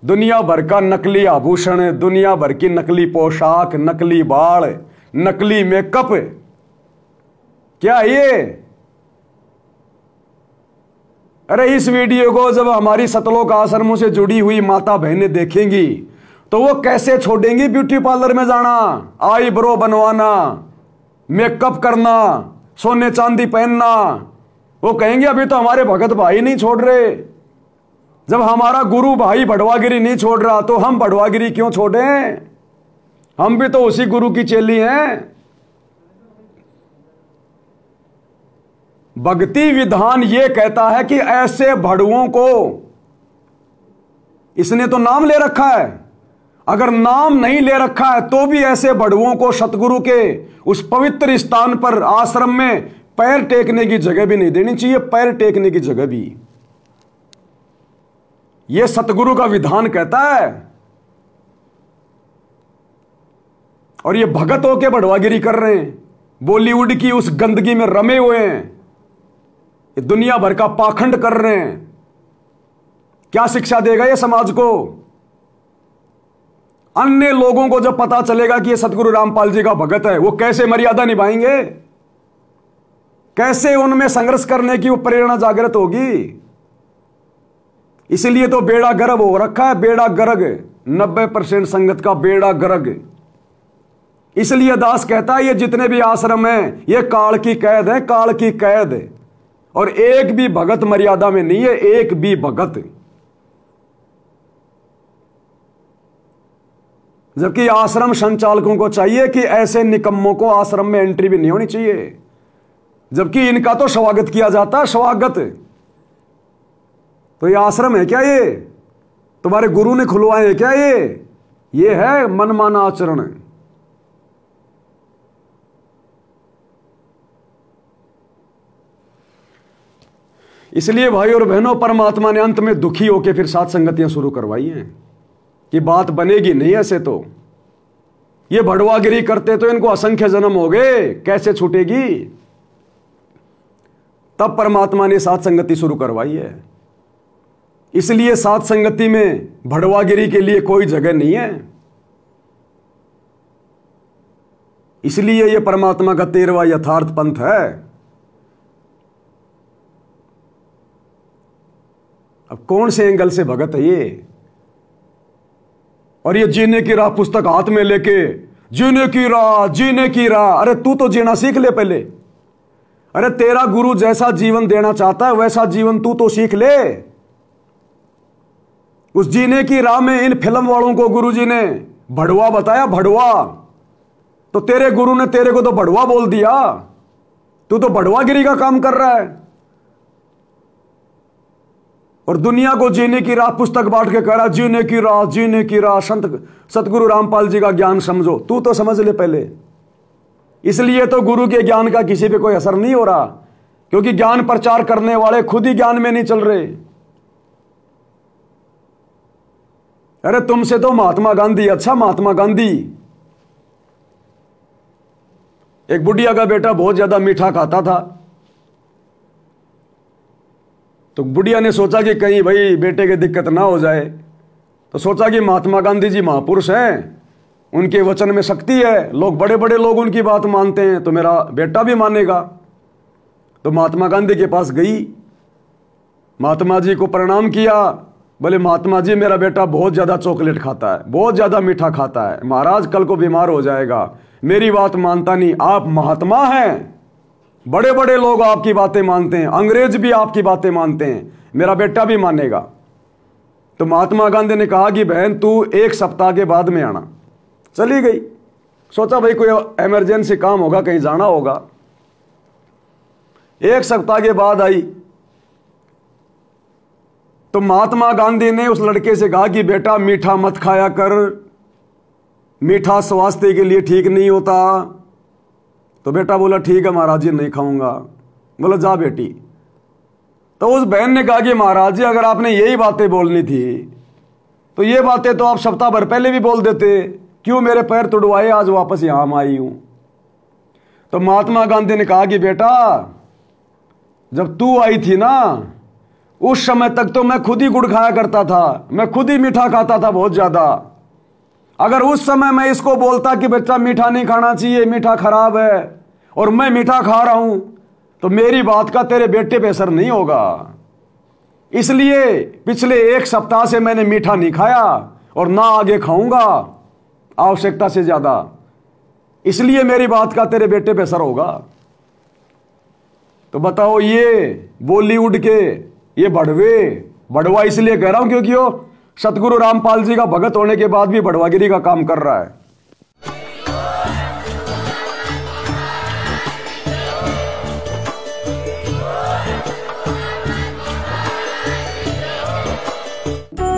दुनिया भर का नकली आभूषण, दुनिया भर की नकली पोशाक, नकली बाल, नकली मेकअप, क्या ये? अरे इस वीडियो को जब हमारी सतलोक आश्रमों से जुड़ी हुई माता बहनें देखेंगी तो वो कैसे छोड़ेंगी ब्यूटी पार्लर में जाना, आईब्रो बनवाना, मेकअप करना, सोने चांदी पहनना। वो कहेंगे अभी तो हमारे भगत भाई नहीं छोड़ रहे। जब हमारा गुरु भाई बड़वागिरी नहीं छोड़ रहा तो हम बड़वागिरी क्यों छोड़ें? हम भी तो उसी गुरु की चेली हैं। भक्ति विधान ये कहता है कि ऐसे भड़ुओं को, इसने तो नाम ले रखा है, अगर नाम नहीं ले रखा है तो भी ऐसे भड़ुओं को सतगुरु के उस पवित्र स्थान पर आश्रम में पैर टेकने की जगह भी नहीं देनी चाहिए, पैर टेकने की जगह भी। यह सतगुरु का विधान कहता है। और ये भगत होके बड़वागिरी कर रहे हैं, बॉलीवुड की उस गंदगी में रमे हुए हैं, ये दुनिया भर का पाखंड कर रहे हैं। क्या शिक्षा देगा ये समाज को? अन्य लोगों को जब पता चलेगा कि ये सतगुरु रामपाल जी का भगत है, वो कैसे मर्यादा निभाएंगे? कैसे उनमें संघर्ष करने की वो प्रेरणा जागृत होगी? इसलिए तो बेड़ा गर्क हो रखा है, बेड़ा गर्क, 90% संगत का बेड़ा गर्क। इसलिए दास कहता है ये जितने भी आश्रम हैं ये काल की कैद है, काल की कैद है। और एक भी भगत मर्यादा में नहीं है, एक भी भगत। जबकि आश्रम संचालकों को चाहिए कि ऐसे निकम्मों को आश्रम में एंट्री भी नहीं होनी चाहिए, जबकि इनका तो स्वागत किया जाता है, स्वागत। तो ये आश्रम है क्या? ये तुम्हारे गुरु ने खुलवाए हैं क्या? ये है मनमाना आचरण। इसलिए भाई और बहनों, परमात्मा ने अंत में दुखी होकर फिर सात संगतियां शुरू करवाई हैं कि बात बनेगी नहीं ऐसे। तो ये भड़वागिरी करते तो इनको असंख्य जन्म हो गए, कैसे छूटेगी? तब परमात्मा ने सात संगति शुरू करवाई है। इसलिए सात संगति में भड़वागिरी के लिए कोई जगह नहीं है। इसलिए यह परमात्मा का 13वां यथार्थ पंथ है। अब कौन से एंगल से भगत है ये? और ये जीने की राह पुस्तक हाथ में लेके, जीने की राह, जीने की राह। अरे तू तो जीना सीख ले पहले। अरे तेरा गुरु जैसा जीवन देना चाहता है वैसा जीवन तू तो सीख ले। उस जीने की राह में इन फिल्म वालों को गुरुजी ने भड़वा बताया, भड़वा। तो तेरे गुरु ने तेरे को तो भड़वा बोल दिया। तू तो भड़वागिरी का काम कर रहा है और दुनिया को जीने की राह पुस्तक बांट के कह रहा जीने की राह, जीने की राह। संत सतगुरु रामपाल जी का ज्ञान समझो। तू तो समझ ले पहले। इसलिए तो गुरु के ज्ञान का किसी पे कोई असर नहीं हो रहा, क्योंकि ज्ञान प्रचार करने वाले खुद ही ज्ञान में नहीं चल रहे। अरे तुमसे तो महात्मा गांधी अच्छा। महात्मा गांधी, एक बुढ़िया का बेटा बहुत ज्यादा मीठा खाता था, तो बुढ़िया ने सोचा कि कहीं भाई बेटे की दिक्कत ना हो जाए, तो सोचा कि महात्मा गांधी जी महापुरुष हैं, उनके वचन में शक्ति है, लोग बड़े बड़े लोग उनकी बात मानते हैं, तो मेरा बेटा भी मानेगा। तो महात्मा गांधी के पास गई, महात्मा जी को प्रणाम किया। बोले महात्मा जी मेरा बेटा बहुत ज़्यादा चॉकलेट खाता है, बहुत ज़्यादा मीठा खाता है, महाराज कल को बीमार हो जाएगा, मेरी बात मानता नहीं। आप महात्मा हैं, बड़े बड़े लोग आपकी बातें मानते हैं, अंग्रेज भी आपकी बातें मानते हैं, मेरा बेटा भी मानेगा। तो महात्मा गांधी ने कहा कि बहन तू 1 सप्ताह के बाद में आना। चली गई, सोचा भाई कोई इमरजेंसी काम होगा, कहीं जाना होगा। 1 सप्ताह के बाद आई तो महात्मा गांधी ने उस लड़के से कहा कि बेटा मीठा मत खाया कर, मीठा स्वास्थ्य के लिए ठीक नहीं होता। तो बेटा बोला ठीक है महाराज जी नहीं खाऊंगा। बोला जा बेटी। तो उस बहन ने कहा कि महाराज जी अगर आपने यही बातें बोलनी थी तो ये बातें तो आप सप्ताह भर पहले भी बोल देते, क्यों मेरे पैर तुड़वाए, आज वापस यहां आई हूं। तो महात्मा गांधी ने कहा कि बेटा जब तू आई थी ना उस समय तक तो मैं खुद ही गुड़ खाया करता था, मैं खुद ही मीठा खाता था बहुत ज्यादा। अगर उस समय मैं इसको बोलता कि बच्चा मीठा नहीं खाना चाहिए, मीठा खराब है, और मैं मीठा खा रहा हूं, तो मेरी बात का तेरे बेटे पे असर नहीं होगा। इसलिए पिछले 1 सप्ताह से मैंने मीठा नहीं खाया और ना आगे खाऊंगा आवश्यकता से ज्यादा, इसलिए मेरी बात का तेरे बेटे पे असर होगा। तो बताओ ये बॉलीवुड के ये बढ़वा इसलिए कह रहा हूं क्योंकि वो सतगुरु रामपाल जी का भगत होने के बाद भी बढ़वागिरी का काम कर रहा है।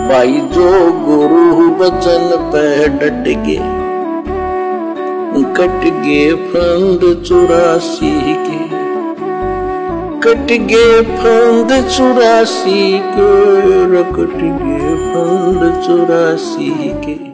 भाई जो गुरु बचन पे डट गे, कट गे फंद 84 के, कट गे फंद 84 के, कट गे फंद 84 के।